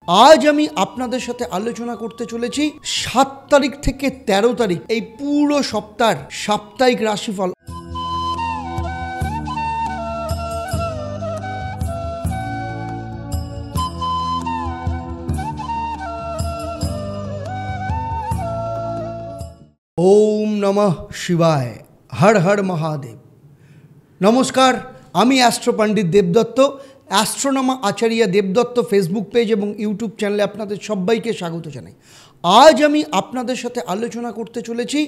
आज আমি আপনাদের সাথে আলোচনা করতে চলেছি 7 তারিখ থেকে 13 তারিখ এই পুরো সপ্তাহের সাপ্তাহিক রাশিফল। ओम नमः शिवाय, हर हर महादेव। नमस्कार, আমি অ্যাস্ট্রো পণ্ডিত দেবদত্ত, অ্যাস্ট্রোনমা আচার্য দেবদত্ত ফেসবুক পেজ এবং ইউটিউব চ্যানেলে আপনাদের সবাইকে স্বাগত জানাই। আজ আমি আপনাদের সাথে আলোচনা করতে চলেছি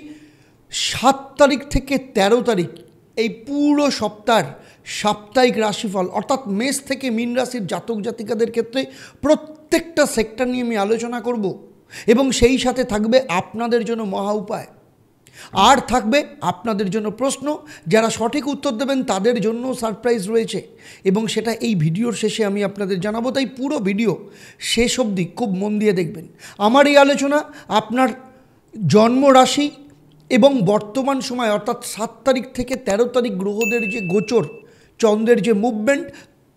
7 তারিখ থেকে 13 তারিখ এই পুরো সপ্তাহের সাপ্তাহিক রাশিফল, অর্থাৎ মেষ থেকে মীন রাশির জাতক জাতিকাদের ক্ষেত্রে প্রত্যেকটা সেক্টর নিয়ে আমি আলোচনা করব এবং সেই সাথে থাকবে আপনাদের জন্য মহা উপায়, আর থাকবে আপনাদের জন্য প্রশ্ন। যারা সঠিক উত্তর দেবেন তাদের জন্য সারপ্রাইজ রয়েছে এবং সেটা এই ভিডিওর শেষে আমি আপনাদের জানাবো। তাই পুরো ভিডিও শেষ অবধি খুব মন দিয়ে দেখবেন। আমার এই আলোচনা আপনার জন্ম রাশি এবং বর্তমান সময় অর্থাৎ 7 তারিখ থেকে 13 তারিখ গ্রহদের যে গোচর, চন্দ্রের যে মুভমেন্ট,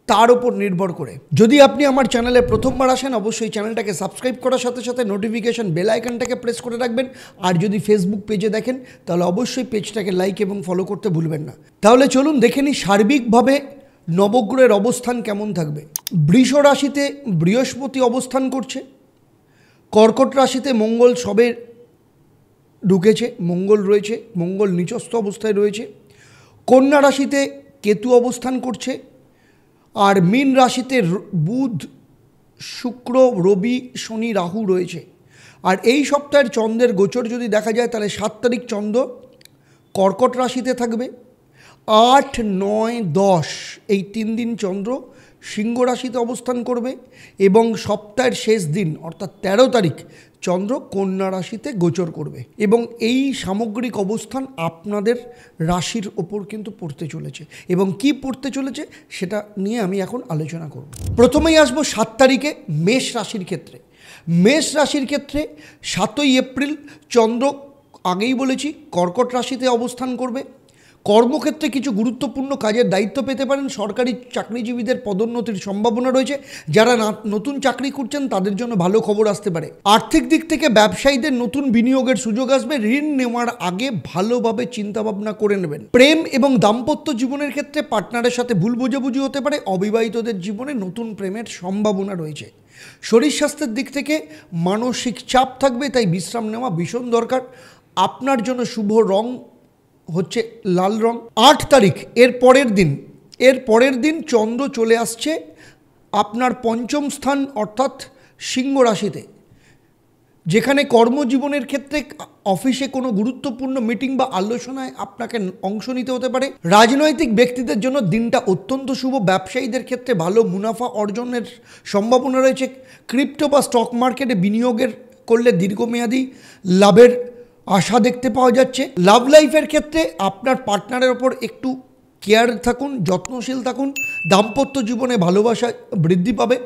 তার উপর নির্ভর করে। যদি আপনি আমার চ্যানেলে প্রথমবার আসেন অবশ্যই চ্যানেলটাকে সাবস্ক্রাইব করার সাথে সাথে নোটিফিকেশন বেল আইকনটাকে প্রেস করে রাখবেন। আর যদি ফেসবুক পেজে দেখেন তাহলে অবশ্যই পেজটাকে লাইক এবং ফলো করতে ভুলবেন না। তাহলে চলুন দেখে নিই সার্বিকভাবে নবগ্রহের অবস্থান কেমন থাকবে। বৃষ রাশিতে বৃহস্পতি অবস্থান করছে, কর্কট রাশিতে মঙ্গল সবে ঢুকেছে, মঙ্গল রয়েছে, মঙ্গল নিচস্থ অবস্থায় রয়েছে। কন্যা রাশিতে কেতু অবস্থান করছে, আর মীন রাশিতে বুধ, শুক্র, রবি, শনি, রাহু রয়েছে। আর এই সপ্তাহের চন্দ্রের গোচর যদি দেখা যায় তাহলে 7 তারিখ চন্দ্র কর্কট রাশিতে থাকবে, 8, 9, 10 এই 3 দিন চন্দ্র সিংহ রাশিতে অবস্থান করবে এবং সপ্তাহের শেষ দিন অর্থাৎ 13 তারিখ চন্দ্র কন্যা রাশিতে গোচর করবে এবং এই সামগ্রিক অবস্থান আপনাদের রাশির ওপর কিন্তু পড়তে চলেছে। এবং কি পড়তে চলেছে সেটা নিয়ে আমি এখন আলোচনা করব। প্রথমেই আসবো 7 তারিখে মেষ রাশির ক্ষেত্রে। মেষ রাশির ক্ষেত্রে 7ই এপ্রিল চন্দ্র, আগেই বলেছি, কর্কট রাশিতে অবস্থান করবে। কর্মক্ষেত্রে কিছু গুরুত্বপূর্ণ কাজের দায়িত্ব পেতে পারেন। সরকারি চাকরিজীবীদের পদোন্নতির সম্ভাবনা রয়েছে। যারা নতুন চাকরি করছেন তাদের জন্য ভালো খবর আসতে পারে। আর্থিক দিক থেকে ব্যবসায়ীদের নতুন বিনিয়োগের সুযোগ আসবে। ঋণ নেওয়ার আগে ভালোভাবে চিন্তাভাবনা করে নেবেন। প্রেম এবং দাম্পত্য জীবনের ক্ষেত্রে পার্টনারের সাথে ভুল বোঝাবুঝি হতে পারে। অবিবাহিতদের জীবনে নতুন প্রেমের সম্ভাবনা রয়েছে। শরীর স্বাস্থ্যের দিক থেকে মানসিক চাপ থাকবে, তাই বিশ্রাম নেওয়া ভীষণ দরকার। আপনার জন্য শুভ রং হচ্ছে লাল রং। 8 তারিখ এর পরের দিন চন্দ্র চলে আসছে আপনার পঞ্চম স্থান অর্থাৎ সিংহ রাশিতে, যেখানে কর্মজীবনের ক্ষেত্রে অফিসে কোনো গুরুত্বপূর্ণ মিটিং বা আলোচনায় আপনাকে অংশ নিতে হতে পারে। রাজনৈতিক ব্যক্তিদের জন্য দিনটা অত্যন্ত শুভ। ব্যবসায়ীদের ক্ষেত্রে ভালো মুনাফা অর্জনের সম্ভাবনা রয়েছে। ক্রিপ্টো বা স্টক মার্কেটে বিনিয়োগের করলে দীর্ঘমেয়াদী লাভের আশা দেখতে পাওয়া যাচ্ছে। লাভ লাইফের ক্ষেত্রে আপনার পার্টনারের ওপর একটু কেয়ার থাকুন, যত্নশীল থাকুন। দাম্পত্য জীবনে ভালোবাসা বৃদ্ধি পাবে।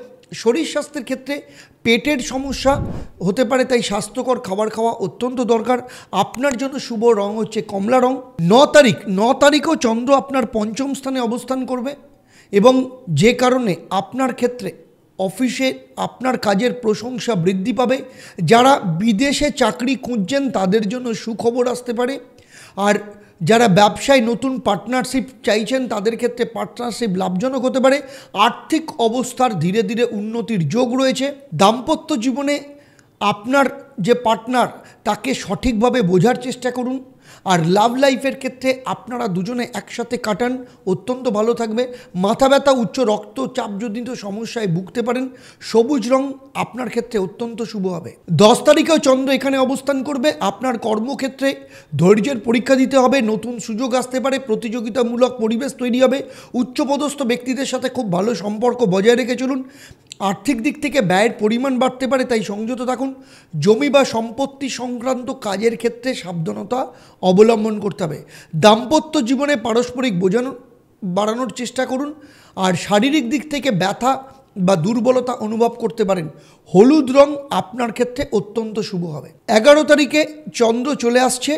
শরীর স্বাস্থ্যের ক্ষেত্রে পেটের সমস্যা হতে পারে, তাই স্বাস্থ্যকর খাবার খাওয়া অত্যন্ত দরকার। আপনার জন্য শুভ রং হচ্ছে কমলা রং। 9 তারিখও চন্দ্র আপনার পঞ্চম স্থানে অবস্থান করবে এবং যে কারণে আপনার ক্ষেত্রে অফিসে আপনার কাজের প্রশংসা বৃদ্ধি পাবে। যারা বিদেশে চাকরি খুঁজছেন তাদের জন্য সুখবর আসতে পারে। আর যারা ব্যবসায় নতুন পার্টনারশিপ চাইছেন তাদের ক্ষেত্রে পার্টনারশিপ লাভজনক হতে পারে। আর্থিক অবস্থার ধীরে ধীরে উন্নতির যোগ রয়েছে। দাম্পত্য জীবনে আপনার যে পার্টনার তাকে সঠিকভাবে বোঝার চেষ্টা করুন। আর লাভ লাইফের ক্ষেত্রে আপনারা দুজনে একসাথে কাটান, অত্যন্ত ভালো থাকবে। মাথা ব্যথা, উচ্চ রক্তচাপজনিত সমস্যায় ভুগতে পারেন। সবুজ রং আপনার ক্ষেত্রে অত্যন্ত শুভ হবে। 10 তারিখেও চন্দ্র এখানে অবস্থান করবে। আপনার কর্মক্ষেত্রে ধৈর্যের পরীক্ষা দিতে হবে। নতুন সুযোগ আসতে পারে। প্রতিযোগিতামূলক পরিবেশ তৈরি হবে। উচ্চপদস্থ ব্যক্তিদের সাথে খুব ভালো সম্পর্ক বজায় রেখে চলুন। আর্থিক দিক থেকে ব্যয়ের পরিমাণ বাড়তে পারে, তাই সংযত থাকুন। জমি বা সম্পত্তি সংক্রান্ত কাজের ক্ষেত্রে সাবধানতা অবলম্বন করতে হবে। দাম্পত্য জীবনে পারস্পরিক বাড়ানোর চেষ্টা করুন। আর শারীরিক দিক থেকে ব্যথা বা দুর্বলতা অনুভব করতে পারেন। হলুদ রং আপনার ক্ষেত্রে অত্যন্ত শুভ হবে। 11 তারিখে চন্দ্র চলে আসছে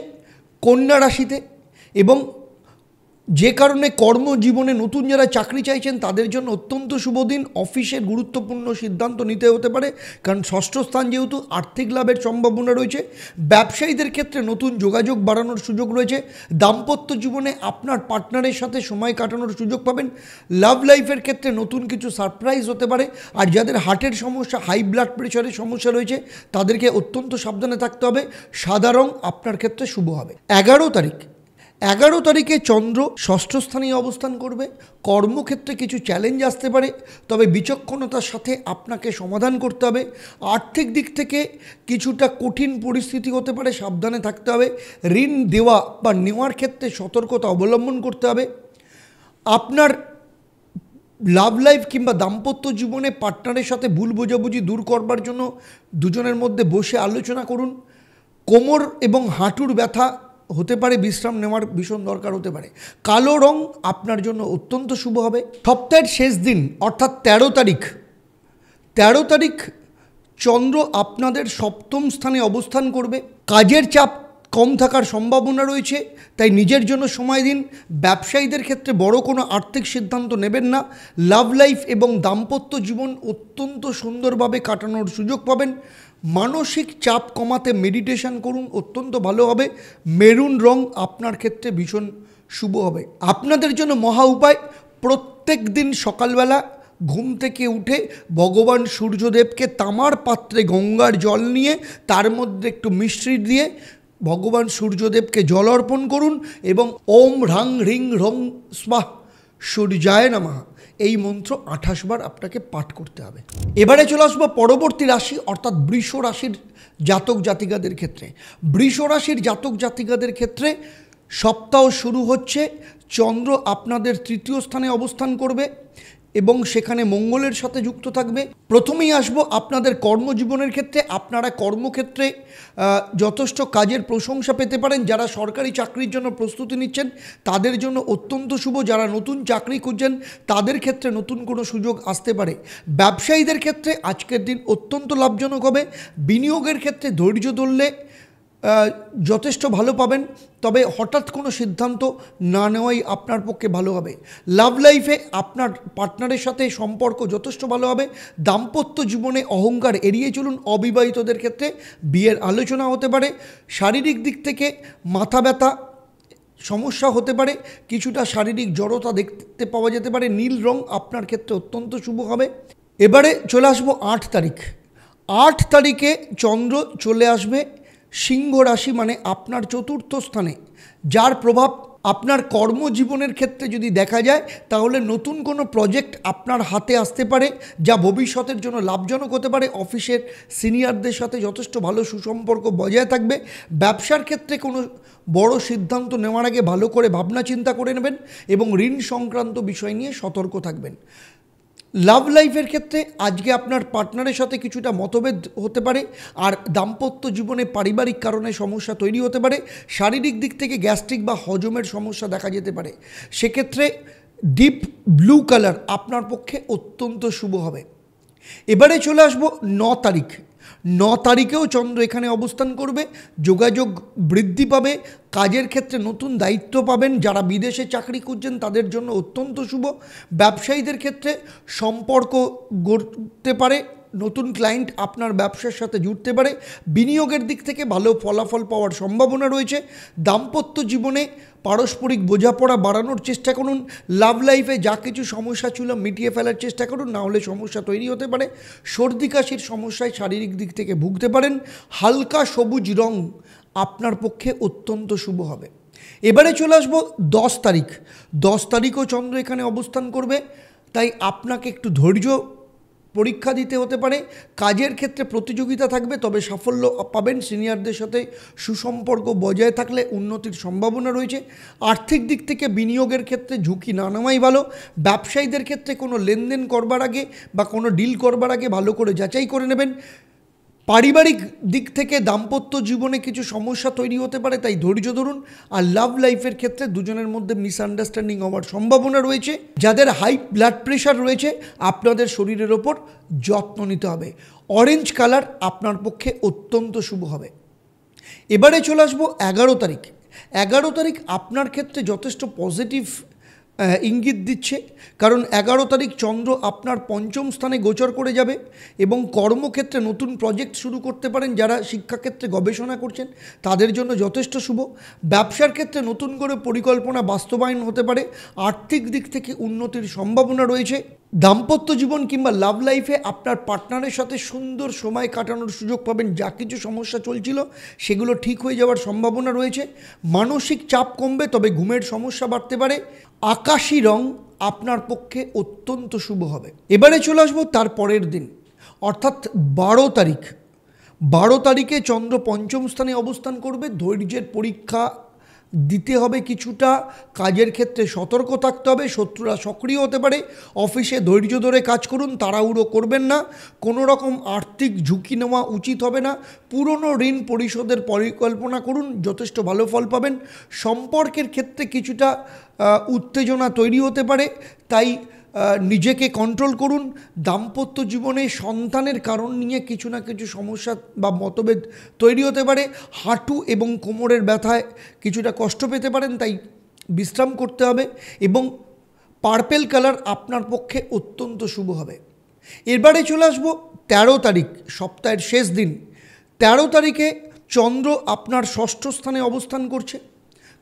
কন্যা রাশিতে এবং যে কারণে কর্মজীবনে নতুন যারা চাকরি চাইছেন তাদের জন্য অত্যন্ত শুভ দিন। অফিসের গুরুত্বপূর্ণ সিদ্ধান্ত নিতে হতে পারে, কারণ ষষ্ঠ স্থান যেহেতু আর্থিক লাভের সম্ভাবনা রয়েছে। ব্যবসায়ীদের ক্ষেত্রে নতুন যোগাযোগ বাড়ানোর সুযোগ রয়েছে। দাম্পত্য জীবনে আপনার পার্টনারের সাথে সময় কাটানোর সুযোগ পাবেন। লাভ লাইফের ক্ষেত্রে নতুন কিছু সারপ্রাইজ হতে পারে। আর যাদের হার্টের সমস্যা, হাই ব্লাড প্রেশারের সমস্যা রয়েছে তাদেরকে অত্যন্ত সাবধানে থাকতে হবে। সাদা রং আপনার ক্ষেত্রে শুভ হবে। 11 তারিখে চন্দ্র ষষ্ঠ স্থানে অবস্থান করবে। কর্মক্ষেত্রে কিছু চ্যালেঞ্জ আসতে পারে, তবে বিচক্ষণতার সাথে আপনাকে সমাধান করতে হবে। আর্থিক দিক থেকে কিছুটা কঠিন পরিস্থিতি হতে পারে, সাবধানে থাকতে হবে। ঋণ দেওয়া বা নেওয়ার ক্ষেত্রে সতর্কতা অবলম্বন করতে হবে। আপনার লাভ লাইফ কিংবা দাম্পত্য জীবনে পার্টনারের সাথে ভুল বোঝাবুঝি দূর করবার জন্য দুজনের মধ্যে বসে আলোচনা করুন। কোমর এবং হাঁটুর ব্যথা হতে পারে, বিশ্রাম নেওয়ার ভীষণ দরকার হতে পারে। কালো রং আপনার জন্য অত্যন্ত শুভ হবে। সপ্তাহের শেষ দিন অর্থাৎ 13 তারিখ চন্দ্র আপনাদের সপ্তম স্থানে অবস্থান করবে। কাজের চাপ কম থাকার সম্ভাবনা রয়েছে, তাই নিজের জন্য সময় দিন। ব্যবসায়ীদের ক্ষেত্রে বড় কোনো আর্থিক সিদ্ধান্ত নেবেন না। লাভ লাইফ এবং দাম্পত্য জীবন অত্যন্ত সুন্দরভাবে কাটানোর সুযোগ পাবেন। মানসিক চাপ কমাতে মেডিটেশন করুন, অত্যন্ত ভালো হবে। মেরুন রং আপনার ক্ষেত্রে ভীষণ শুভ হবে। আপনাদের জন্য মহা উপায়, প্রত্যেক দিন সকালবেলা ঘুম থেকে উঠে ভগবান সূর্যদেবকে তামার পাত্রে গঙ্গার জল নিয়ে তার মধ্যে একটু মিশ্রি দিয়ে ভগবান সূর্যদেবকে জল অর্পণ করুন এবং ওম হ্রাং হ্রিং রং স্বাহ সূর্যায় নমঃ এই মন্ত্র 28 বার আপনাকে পাঠ করতে হবে। এবারে চলে আসবো পরবর্তী রাশি অর্থাৎ বৃষ রাশির জাতক জাতিকাদের ক্ষেত্রে। বৃষ রাশির জাতক জাতিকাদের ক্ষেত্রে সপ্তাহ শুরু হচ্ছে, চন্দ্র আপনাদের তৃতীয় স্থানে অবস্থান করবে এবং সেখানে মঙ্গলের সাথে যুক্ত থাকবে। প্রথমেই আসবো আপনাদের কর্মজীবনের ক্ষেত্রে। আপনারা কর্মক্ষেত্রে যথেষ্ট কাজের প্রশংসা পেতে পারেন। যারা সরকারি চাকরির জন্য প্রস্তুতি নিচ্ছেন তাদের জন্য অত্যন্ত শুভ। যারা নতুন চাকরি খুঁজছেন তাদের ক্ষেত্রে নতুন কোনো সুযোগ আসতে পারে। ব্যবসায়ীদের ক্ষেত্রে আজকের দিন অত্যন্ত লাভজনক হবে। বিনিয়োগের ক্ষেত্রে ধৈর্য ধরলে যথেষ্ট ভালো পাবেন, তবে হঠাৎ কোনো সিদ্ধান্ত না নেওয়াই আপনার পক্ষে ভালো হবে। লাভ লাইফে আপনার পার্টনারের সাথে সম্পর্ক যথেষ্ট ভালো হবে। দাম্পত্য জীবনে অহংকার এড়িয়ে চলুন। অবিবাহিতদের ক্ষেত্রে বিয়ের আলোচনা হতে পারে। শারীরিক দিক থেকে মাথা ব্যথা সমস্যা হতে পারে, কিছুটা শারীরিক জড়তা দেখতে পাওয়া যেতে পারে। নীল রং আপনার ক্ষেত্রে অত্যন্ত শুভ হবে। এবারে চলে আসবো 8 তারিখ। 8 তারিখে চন্দ্র চলে আসবে সিংহ রাশি, মানে আপনার চতুর্থ স্থানে, যার প্রভাব আপনার কর্মজীবনের ক্ষেত্রে যদি দেখা যায় তাহলে নতুন কোনো প্রজেক্ট আপনার হাতে আসতে পারে যা ভবিষ্যতের জন্য লাভজনক হতে পারে। অফিসের সিনিয়রদের সাথে যথেষ্ট ভালো সুসম্পর্ক বজায় থাকবে। ব্যবসার ক্ষেত্রে কোনো বড় সিদ্ধান্ত নেওয়ার আগে ভালো করে ভাবনা চিন্তা করে নেবেন এবং ঋণ সংক্রান্ত বিষয় নিয়ে সতর্ক থাকবেন। লাভ লাইফের ক্ষেত্রে আজকে আপনার পার্টনারের সাথে কিছুটা মতভেদ হতে পারে, আর দাম্পত্য জীবনে পারিবারিক কারণে সমস্যা তৈরি হতে পারে। শারীরিক দিক থেকে গ্যাস্ট্রিক বা হজমের সমস্যা দেখা যেতে পারে। সেক্ষেত্রে ডিপ ব্লু কালার আপনার পক্ষে অত্যন্ত শুভ হবে। এবারে চলে আসবো 9 তারিখ। 9 তারিখেও চন্দ্র এখানে অবস্থান করবে। যোগাযোগ বৃদ্ধি পাবে। কাজের ক্ষেত্রে নতুন দায়িত্ব পাবেন। যারা বিদেশে চাকরি খুঁজছেন তাদের জন্য অত্যন্ত শুভ। ব্যবসায়ীদের ক্ষেত্রে সম্পর্ক গড়তে পারে। নতুন ক্লায়েন্ট আপনার ব্যবসার সাথে জুড়তে পারে। বিনিয়োগের দিক থেকে ভালো ফলাফল পাওয়ার সম্ভাবনা রয়েছে। দাম্পত্য জীবনে পারস্পরিক বোঝাপড়া বাড়ানোর চেষ্টা করুন। লাভ লাইফে যা কিছু সমস্যা ছিল মিটিয়ে ফেলার চেষ্টা করুন, না হলে সমস্যা তৈরি হতে পারে। সর্দি কাশির সমস্যায় শারীরিক দিক থেকে ভুগতে পারেন। হালকা সবুজ রং আপনার পক্ষে অত্যন্ত শুভ হবে। এবারে চলে আসবো 10 তারিখ। 10 তারিখও চন্দ্র এখানে অবস্থান করবে, তাই আপনাকে একটু ধৈর্য পরীক্ষা দিতে হতে পারে। কাজের ক্ষেত্রে প্রতিযোগিতা থাকবে, তবে সাফল্য পাবেন। সিনিয়রদের সাথে সুসম্পর্ক বজায় থাকলে উন্নতির সম্ভাবনা রয়েছে। আর্থিক দিক থেকে বিনিয়োগের ক্ষেত্রে ঝুঁকি না নেওয়াই ভালো। ব্যবসায়ীদের ক্ষেত্রে কোনো লেনদেন করবার আগে বা কোনো ডিল করবার আগে ভালো করে যাচাই করে নেবেন। পারিবারিক দিক থেকে দাম্পত্য জীবনে কিছু সমস্যা তৈরি হতে পারে, তাই ধৈর্য ধরুন। আর লাভ লাইফের ক্ষেত্রে দুজনের মধ্যে মিসআন্ডারস্ট্যান্ডিং হওয়ার সম্ভাবনা রয়েছে। যাদের হাই ব্লাড প্রেশার রয়েছে আপনাদের শরীরের ওপর যত্ন নিতে হবে। অরেঞ্জ কালার আপনার পক্ষে অত্যন্ত শুভ হবে। এবারে চলে আসবো 11 তারিখ। 11 তারিখ আপনার ক্ষেত্রে যথেষ্ট পজিটিভ ইঙ্গিত দিচ্ছে, কারণ 11 তারিখ চন্দ্র আপনার পঞ্চম স্থানে গোচর করে যাবে এবং কর্মক্ষেত্রে নতুন প্রজেক্ট শুরু করতে পারেন। যারা শিক্ষাক্ষেত্রে গবেষণা করছেন তাদের জন্য যথেষ্ট শুভ। ব্যবসার ক্ষেত্রে নতুন করে পরিকল্পনা বাস্তবায়ন হতে পারে। আর্থিক দিক থেকে উন্নতির সম্ভাবনা রয়েছে। দাম্পত্য জীবন কিংবা লাভ লাইফে আপনার পার্টনারের সাথে সুন্দর সময় কাটানোর সুযোগ পাবেন। যা কিছু সমস্যা চলছিল সেগুলো ঠিক হয়ে যাওয়ার সম্ভাবনা রয়েছে। মানসিক চাপ কমবে, তবে ঘুমের সমস্যা বাড়তে পারে। আকাশি রং আপনার পক্ষে অত্যন্ত শুভ হবে। এবারে চলে আসবো তার পরের দিন, অর্থাৎ 12 তারিখ। 12 তারিখে চন্দ্র পঞ্চম স্থানে অবস্থান করবে। ধৈর্যের পরীক্ষা দিতে হবে কিছুটা, কাজের ক্ষেত্রে সতর্ক থাকতে হবে, শত্রুরা সক্রিয় হতে পারে। অফিসে ধৈর্য ধরে কাজ করুন, তাড়াহুড়ো করবেন না। কোনো রকম আর্থিক ঝুঁকি নেওয়া উচিত হবে না। পুরনো ঋণ পরিশোধের পরিকল্পনা করুন, যথেষ্ট ভালো ফল পাবেন। সম্পর্কের ক্ষেত্রে কিছুটা উত্তেজনা তৈরি হতে পারে, তাই নিজেকে কন্ট্রোল করুন। দাম্পত্য জীবনে সন্তানের কারণ নিয়ে কিছু না কিছু সমস্যা বা মতভেদ তৈরি হতে পারে। হাঁটু এবং কোমরের ব্যথায় কিছুটা কষ্ট পেতে পারেন, তাই বিশ্রাম করতে হবে। এবং পার্পেল কালার আপনার পক্ষে অত্যন্ত শুভ হবে। এবারে চলে আসবো 13 তারিখ, সপ্তাহের শেষ দিন। 13 তারিখে চন্দ্র আপনার ষষ্ঠ স্থানে অবস্থান করছে।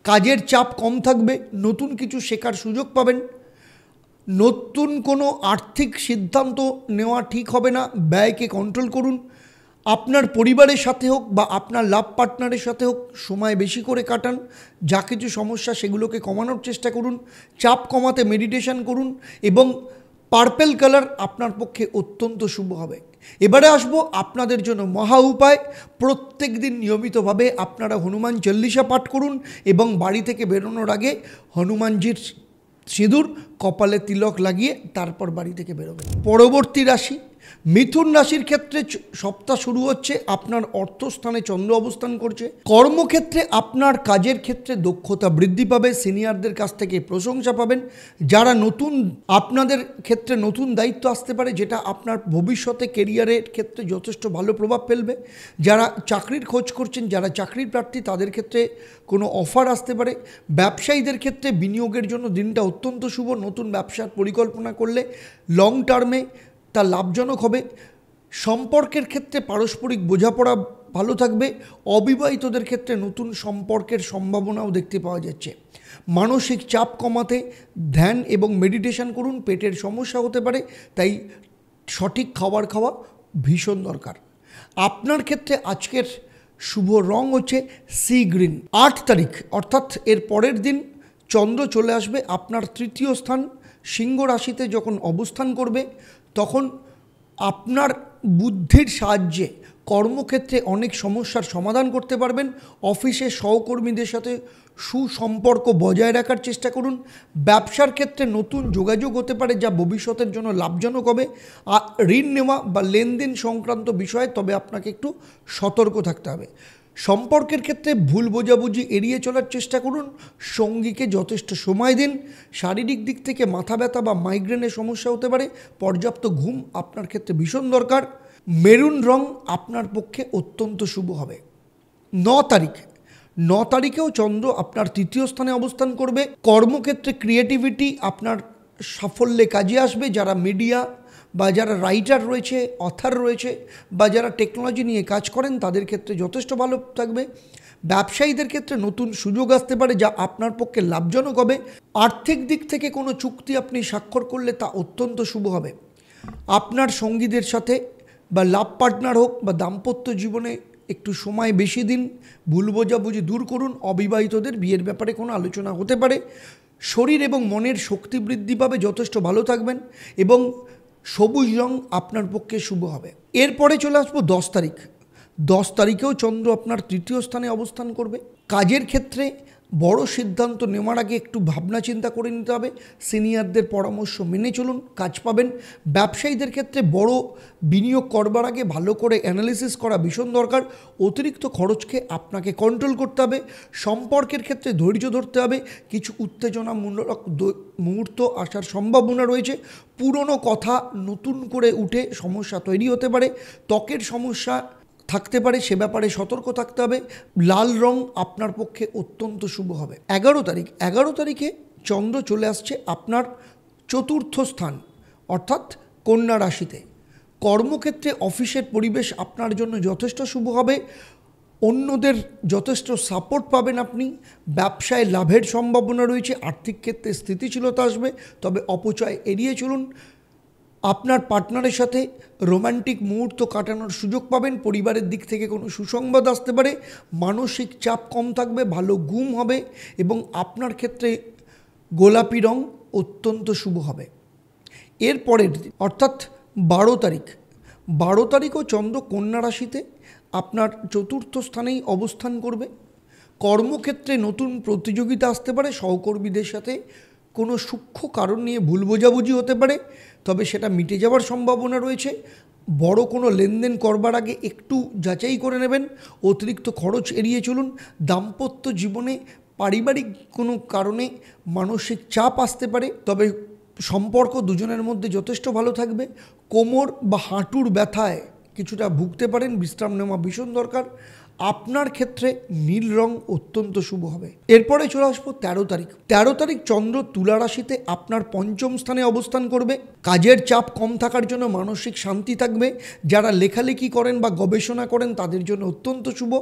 কাজের চাপ কম থাকবে, নতুন কিছু শেখার সুযোগ পাবেন। নতুন কোনো আর্থিক সিদ্ধান্ত নেওয়া ঠিক হবে না, ব্যয়কে কন্ট্রোল করুন। আপনার পরিবারের সাথে হোক বা আপনার লাভ পার্টনারের সাথে হোক সময় বেশি করে কাটান। যা কিছু সমস্যা সেগুলোকে কমানোর চেষ্টা করুন। চাপ কমাতে মেডিটেশন করুন এবং পার্পেল কালার আপনার পক্ষে অত্যন্ত শুভ হবে। এবারে আসবো আপনাদের জন্য মহা উপায়। প্রত্যেক দিন নিয়মিতভাবে আপনারা হনুমান চল্লিশা পাঠ করুন এবং বাড়ি থেকে বেরোনোর আগে হনুমানজির সিঁদুর কপালে তিলক লাগিয়ে তারপর বাড়ি থেকে বেরোবেন। পরবর্তী রাশি মিথুন রাশির ক্ষেত্রে সপ্তাহ শুরু হচ্ছে। আপনার অর্থস্থানে চন্দ্র অবস্থান করছে। কর্মক্ষেত্রে আপনার কাজের ক্ষেত্রে দক্ষতা বৃদ্ধি পাবে, সিনিয়রদের কাছ থেকে প্রশংসা পাবেন। যারা নতুন, আপনাদের ক্ষেত্রে নতুন দায়িত্ব আসতে পারে, যেটা আপনার ভবিষ্যতে কেরিয়ারের ক্ষেত্রে যথেষ্ট ভালো প্রভাব ফেলবে। যারা চাকরির খোঁজ করছেন, যারা চাকরির প্রার্থী, তাদের ক্ষেত্রে কোনো অফার আসতে পারে। ব্যবসায়ীদের ক্ষেত্রে বিনিয়োগের জন্য দিনটা অত্যন্ত শুভ। নতুন ব্যবসার পরিকল্পনা করলে লং টার্মে তা লাভজনক হবে। সম্পর্কের ক্ষেত্রে পারস্পরিক বোঝাপড়া ভালো থাকবে। অবিবাহিতদের ক্ষেত্রে নতুন সম্পর্কের সম্ভাবনাও দেখতে পাওয়া যাচ্ছে। মানসিক চাপ কমাতে ধ্যান এবং মেডিটেশন করুন। পেটের সমস্যা হতে পারে, তাই সঠিক খাবার খাওয়া ভীষণ দরকার। আপনার ক্ষেত্রে আজকের শুভ রং হচ্ছে সি গ্রিন। 8 তারিখ অর্থাৎ এর পরের দিন চন্দ্র চলে আসবে আপনার তৃতীয় স্থান সিংহ রাশিতে। যখন অবস্থান করবে তখন আপনার বুদ্ধির সাহায্যে কর্মক্ষেত্রে অনেক সমস্যার সমাধান করতে পারবেন। অফিসে সহকর্মীদের সাথে সুসম্পর্ক বজায় রাখার চেষ্টা করুন। ব্যবসার ক্ষেত্রে নতুন যোগাযোগ হতে পারে, যা ভবিষ্যতের জন্য লাভজনক হবে। আর ঋণ নেওয়া বা লেনদেন সংক্রান্ত বিষয়ে তবে আপনাকে একটু সতর্ক থাকতে হবে। সম্পর্কের ক্ষেত্রে ভুল বোঝাবুঝি এড়িয়ে চলার চেষ্টা করুন। সঙ্গীকে যথেষ্ট সময় দিন। শারীরিক দিক থেকে মাথা ব্যথা বা মাইগ্রেনের সমস্যা হতে পারে। পর্যাপ্ত ঘুম আপনার ক্ষেত্রে ভীষণ দরকার। মেরুন রং আপনার পক্ষে অত্যন্ত শুভ হবে। 9 তারিখেও চন্দ্র আপনার তৃতীয় স্থানে অবস্থান করবে। কর্মক্ষেত্রে ক্রিয়েটিভিটি আপনার সাফল্যে কাজে আসবে। যারা মিডিয়া বা যারা রাইটার রয়েছে, অথার রয়েছে বা যারা টেকনোলজি নিয়ে কাজ করেন, তাদের ক্ষেত্রে যথেষ্ট ভালো থাকবে। ব্যবসায়ীদের ক্ষেত্রে নতুন সুযোগ আসতে পারে, যা আপনার পক্ষে লাভজনক হবে। আর্থিক দিক থেকে কোনো চুক্তি আপনি স্বাক্ষর করলে তা অত্যন্ত শুভ হবে। আপনার সঙ্গীদের সাথে বা লাভ পার্টনার হোক বা দাম্পত্য জীবনে একটু সময় বেশি দিন, ভুল বোঝাবুঝি দূর করুন। অবিবাহিতদের বিয়ের ব্যাপারে কোনো আলোচনা হতে পারে। শরীর এবং মনের শক্তি বৃদ্ধি পাবে, যথেষ্ট ভালো থাকবেন এবং সবুজ রং আপনার পক্ষে শুভ হবে। এরপরে চলে আসবো 10 তারিখ। 10 তারিখেও চন্দ্র আপনার তৃতীয় স্থানে অবস্থান করবে। কাজের ক্ষেত্রে বড় সিদ্ধান্ত নেওয়ার আগে একটু ভাবনা চিন্তা করে নিতে হবে। সিনিয়রদের পরামর্শ মেনে চলুন, কাজ পাবেন। ব্যবসায়ীদের ক্ষেত্রে বড় বিনিয়োগ করবার আগে ভালো করে অ্যানালিসিস করা ভীষণ দরকার। অতিরিক্ত খরচকে আপনাকে কন্ট্রোল করতে হবে। সম্পর্কের ক্ষেত্রে ধৈর্য ধরতে হবে। কিছু উত্তেজনামূলক মুহূর্ত আসার সম্ভাবনা রয়েছে। পুরনো কথা নতুন করে উঠে সমস্যা তৈরি হতে পারে। ত্বকের সমস্যা থাকতে পারে, সে ব্যাপারে সতর্ক থাকতে হবে। লাল রং আপনার পক্ষে অত্যন্ত শুভ হবে। 11 তারিখে চন্দ্র চলে আসছে আপনার চতুর্থ স্থান অর্থাৎ কন্যা রাশিতে। কর্মক্ষেত্রে অফিসের পরিবেশ আপনার জন্য যথেষ্ট শুভ হবে। অন্যদের যথেষ্ট সাপোর্ট পাবেন আপনি। ব্যবসায় লাভের সম্ভাবনা রয়েছে। আর্থিক ক্ষেত্রে স্থিতিশীলতা আসবে, তবে অপচয় এড়িয়ে চলুন। আপনার পার্টনারের সাথে রোম্যান্টিক মুহূর্ত কাটানোর সুযোগ পাবেন। পরিবারের দিক থেকে কোনো সুসংবাদ আসতে পারে। মানসিক চাপ কম থাকবে, ভালো ঘুম হবে এবং আপনার ক্ষেত্রে গোলাপি রং অত্যন্ত শুভ হবে। এরপরের অর্থাৎ 12 তারিখও চন্দ্র কন্যা রাশিতে আপনার চতুর্থ স্থানেই অবস্থান করবে। কর্মক্ষেত্রে নতুন প্রতিযোগিতা আসতে পারে। সহকর্মীদের সাথে কোনো সূক্ষ্ম কারণ নিয়ে ভুল বোঝাবুঝি হতে পারে, তবে সেটা মিটে যাওয়ার সম্ভাবনা রয়েছে। বড় কোনো লেনদেন করবার আগে একটু যাচাই করে নেবেন। অতিরিক্ত খরচ এড়িয়ে চলুন। দাম্পত্য জীবনে পারিবারিক কোনো কারণে মানসিক চাপ আসতে পারে, তবে সম্পর্ক দুজনের মধ্যে যথেষ্ট ভালো থাকবে। কোমর বা হাঁটুর ব্যথায় কিছুটা ভুগতে পারেন, বিশ্রাম নেওয়া ভীষণ দরকার। আপনার ক্ষেত্রে নীল রং অত্যন্ত শুভ হবে। এরপরে চলে আসবো 13 তারিখ চন্দ্র তুলা রাশিতে আপনার পঞ্চম স্থানে অবস্থান করবে। কাজের চাপ কম থাকার জন্য মানসিক শান্তি থাকবে। যারা লেখালেখি করেন বা গবেষণা করেন তাদের জন্য অত্যন্ত শুভ।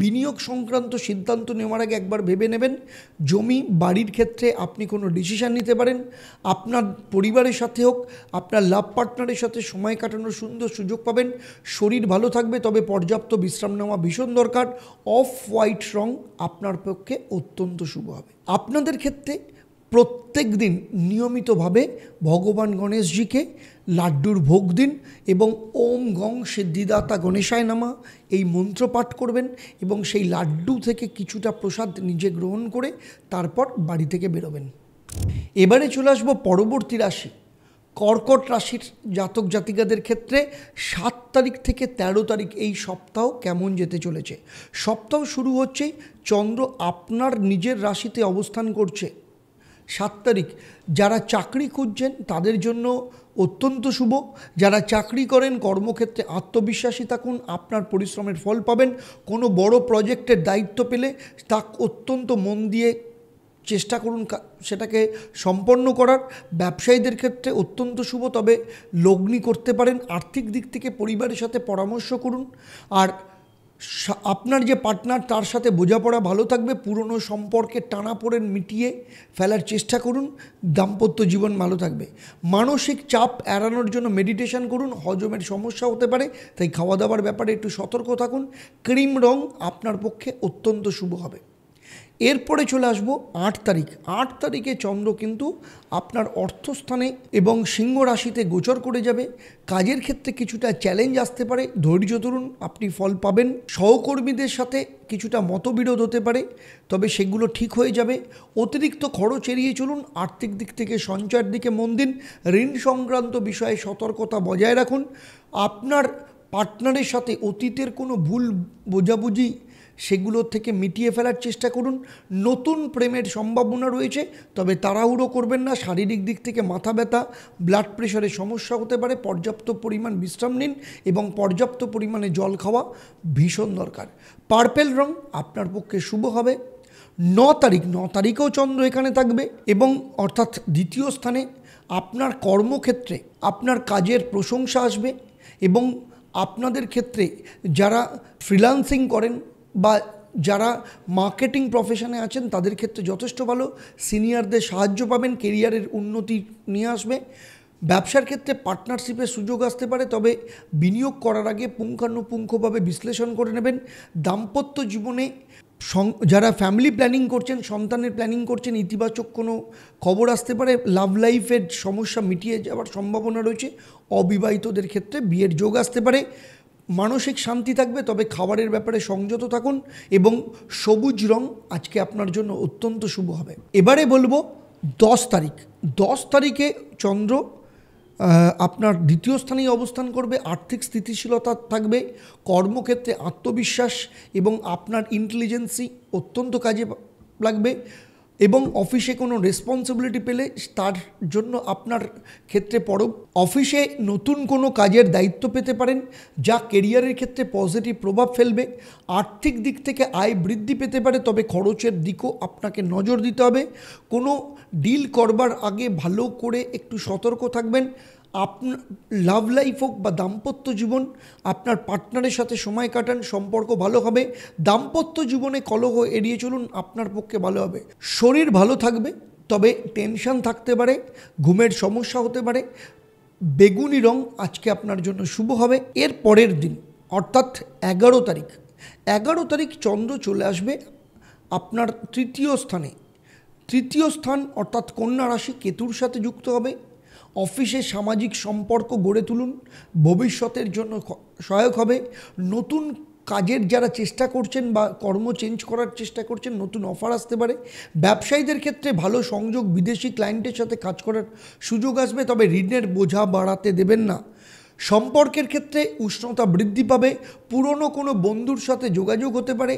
বিনিয়োগ সংক্রান্ত সিদ্ধান্ত নেওয়ার আগে একবার ভেবে নেবেন। জমি বাড়ির ক্ষেত্রে আপনি কোনো ডিসিশন নিতে পারেন। আপনার পরিবারের সাথে হোক, আপনার লাভ পার্টনারের সাথে সময় কাটানোর সুন্দর সুযোগ পাবেন। শরীর ভালো থাকবে, তবে পর্যাপ্ত বিশ্রাম নেওয়া ভীষণ দরকার। অফ হোয়াইট রং আপনার পক্ষে অত্যন্ত শুভ হবে। আপনাদের ক্ষেত্রে প্রত্যেক দিন নিয়মিতভাবে ভগবান গণেশজিকে লাড্ডুর ভোগ দিন এবং ওম গং সিদ্ধিদাতা গণেশায় নামা এই মন্ত্র পাঠ করবেন এবং সেই লাড্ডু থেকে কিছুটা প্রসাদ নিজে গ্রহণ করে তারপর বাড়ি থেকে বেরোবেন। এবারে চলে আসবো পরবর্তী রাশি, কর্কট রাশির জাতক জাতিকাদের ক্ষেত্রে 7 তারিখ থেকে 13 তারিখ এই সপ্তাহ কেমন যেতে চলেছে। সপ্তাহ শুরু হচ্ছেই চন্দ্র আপনার নিজের রাশিতে অবস্থান করছে। 7 তারিখ যারা চাকরি খুঁজছেন তাদের জন্য অত্যন্ত শুভ। যারা চাকরি করেন কর্মক্ষেত্রে আত্মবিশ্বাসী থাকুন, আপনার পরিশ্রমের ফল পাবেন। কোনো বড় প্রজেক্টের দায়িত্ব পেলে তা অত্যন্ত মন দিয়ে চেষ্টা করুন সেটাকে সম্পন্ন করার। ব্যবসায়ীদের ক্ষেত্রে অত্যন্ত শুভ, তবে লগ্নি করতে পারেন। আর্থিক দিক থেকে পরিবারের সাথে পরামর্শ করুন। আর আপনার যে পার্টনার তার সাথে বোঝাপড়া ভালো থাকবে। পুরনো সম্পর্কে টানাপোড়েন মিটিয়ে ফেলার চেষ্টা করুন। দাম্পত্য জীবন ভালো থাকবে। মানসিক চাপ এড়ানোর জন্য মেডিটেশন করুন। হজমের সমস্যা হতে পারে, তাই খাওয়া দাওয়ার ব্যাপারে একটু সতর্ক থাকুন। ক্রিম রং আপনার পক্ষে অত্যন্ত শুভ হবে। এরপরে চলে আসবো 8 তারিখ। 8 তারিখে চন্দ্র কিন্তু আপনার অর্থস্থানে এবং সিংহ রাশিতে গোচর করে যাবে। কাজের ক্ষেত্রে কিছুটা চ্যালেঞ্জ আসতে পারে, ধৈর্য ধরুন, আপনি ফল পাবেন। সহকর্মীদের সাথে কিছুটা মতবিরোধ হতে পারে, তবে সেগুলো ঠিক হয়ে যাবে। অতিরিক্ত খরচ এড়িয়ে চলুন। আর্থিক দিক থেকে সঞ্চয়ের দিকে মন দিন। ঋণ সংক্রান্ত বিষয়ে সতর্কতা বজায় রাখুন। আপনার পার্টনারের সাথে অতীতের কোনো ভুল বোঝাবুঝি সেগুলো থেকে মিটিয়ে ফেলার চেষ্টা করুন। নতুন প্রেমের সম্ভাবনা রয়েছে, তবে তাড়াহুড়ো করবেন না। শারীরিক দিক থেকে মাথা ব্যথা, ব্লাড প্রেশারের সমস্যা হতে পারে। পর্যাপ্ত পরিমাণ বিশ্রাম নিন এবং পর্যাপ্ত পরিমাণে জল খাওয়া ভীষণ দরকার। পার্পেল রং আপনার পক্ষে শুভ হবে। 9 তারিখেও চন্দ্র এখানে থাকবে এবং অর্থাৎ দ্বিতীয় স্থানে। আপনার কর্মক্ষেত্রে আপনার কাজের প্রশংসা আসবে এবং আপনাদের ক্ষেত্রে যারা ফ্রিল্যান্সিং করেন বা যারা মার্কেটিং প্রফেশনে আছেন তাদের ক্ষেত্রে যথেষ্ট ভালো। সিনিয়রদের সাহায্য পাবেন, কেরিয়ারের উন্নতি নিয়ে আসবে। ব্যবসার ক্ষেত্রে পার্টনারশিপের সুযোগ আসতে পারে, তবে বিনিয়োগ করার আগে পুঙ্খানুপুঙ্খভাবে বিশ্লেষণ করে নেবেন। দাম্পত্য জীবনে যারা ফ্যামিলি প্ল্যানিং করছেন, সন্তানের প্ল্যানিং করছেন, ইতিবাচক কোনো খবর আসতে পারে। লাভ লাইফের সমস্যা মিটিয়ে যাওয়ার সম্ভাবনা রয়েছে। অবিবাহিতদের ক্ষেত্রে বিয়ের যোগ আসতে পারে। মানসিক শান্তি থাকবে, তবে খাবারের ব্যাপারে সংযত থাকুন এবং সবুজ রং আজকে আপনার জন্য অত্যন্ত শুভ হবে। এবারে বলবো 10 তারিখে চন্দ্র আপনার দ্বিতীয় স্থানেই অবস্থান করবে। আর্থিক স্থিতিশীলতা থাকবে। কর্মক্ষেত্রে আত্মবিশ্বাস এবং আপনার ইন্টেলিজেন্সি অত্যন্ত কাজে লাগবে। এবং অফিসে কোনো রেসপন্সিবিলিটি পেলে তার জন্য আপনার ক্ষেত্রে অফিসে নতুন কোনো কাজের দায়িত্ব পেতে পারেন, যা কেরিয়ারের ক্ষেত্রে পজিটিভ প্রভাব ফেলবে। আর্থিক দিক থেকে আয় বৃদ্ধি পেতে পারে, তবে খরচের দিকও আপনাকে নজর দিতে হবে। কোনো ডিল করবার আগে ভালো করে একটু সতর্ক থাকবেন। আপনার লাভ লাইফ হোক বা দাম্পত্য জীবন, আপনার পার্টনারের সাথে সময় কাটান, সম্পর্ক ভালো হবে। দাম্পত্য জীবনে কলহ এড়িয়ে চলুন, আপনার পক্ষে ভালো হবে। শরীর ভালো থাকবে, তবে টেনশন থাকতে পারে, ঘুমের সমস্যা হতে পারে। বেগুনি রং আজকে আপনার জন্য শুভ হবে। এর পরের দিন অর্থাৎ 11 তারিখ চন্দ্র চলে আসবে আপনার তৃতীয় স্থানে। তৃতীয় স্থান অর্থাৎ কন্যা রাশি কেতুর সাথে যুক্ত হবে। অফিসে সামাজিক সম্পর্ক গড়ে তুলুন, ভবিষ্যতের জন্য সহায়ক হবে। নতুন কাজের যারা চেষ্টা করছেন বা কর্ম চেঞ্জ করার চেষ্টা করছেন, নতুন অফার আসতে পারে। ব্যবসায়ীদের ক্ষেত্রে ভালো সংযোগ, বিদেশি ক্লায়েন্টের সাথে কাজ করার সুযোগ আসবে, তবে ঋণের বোঝা বাড়াতে দেবেন না। সম্পর্কের ক্ষেত্রে উষ্ণতা বৃদ্ধি পাবে, পুরনো কোনো বন্ধুর সাথে যোগাযোগ হতে পারে।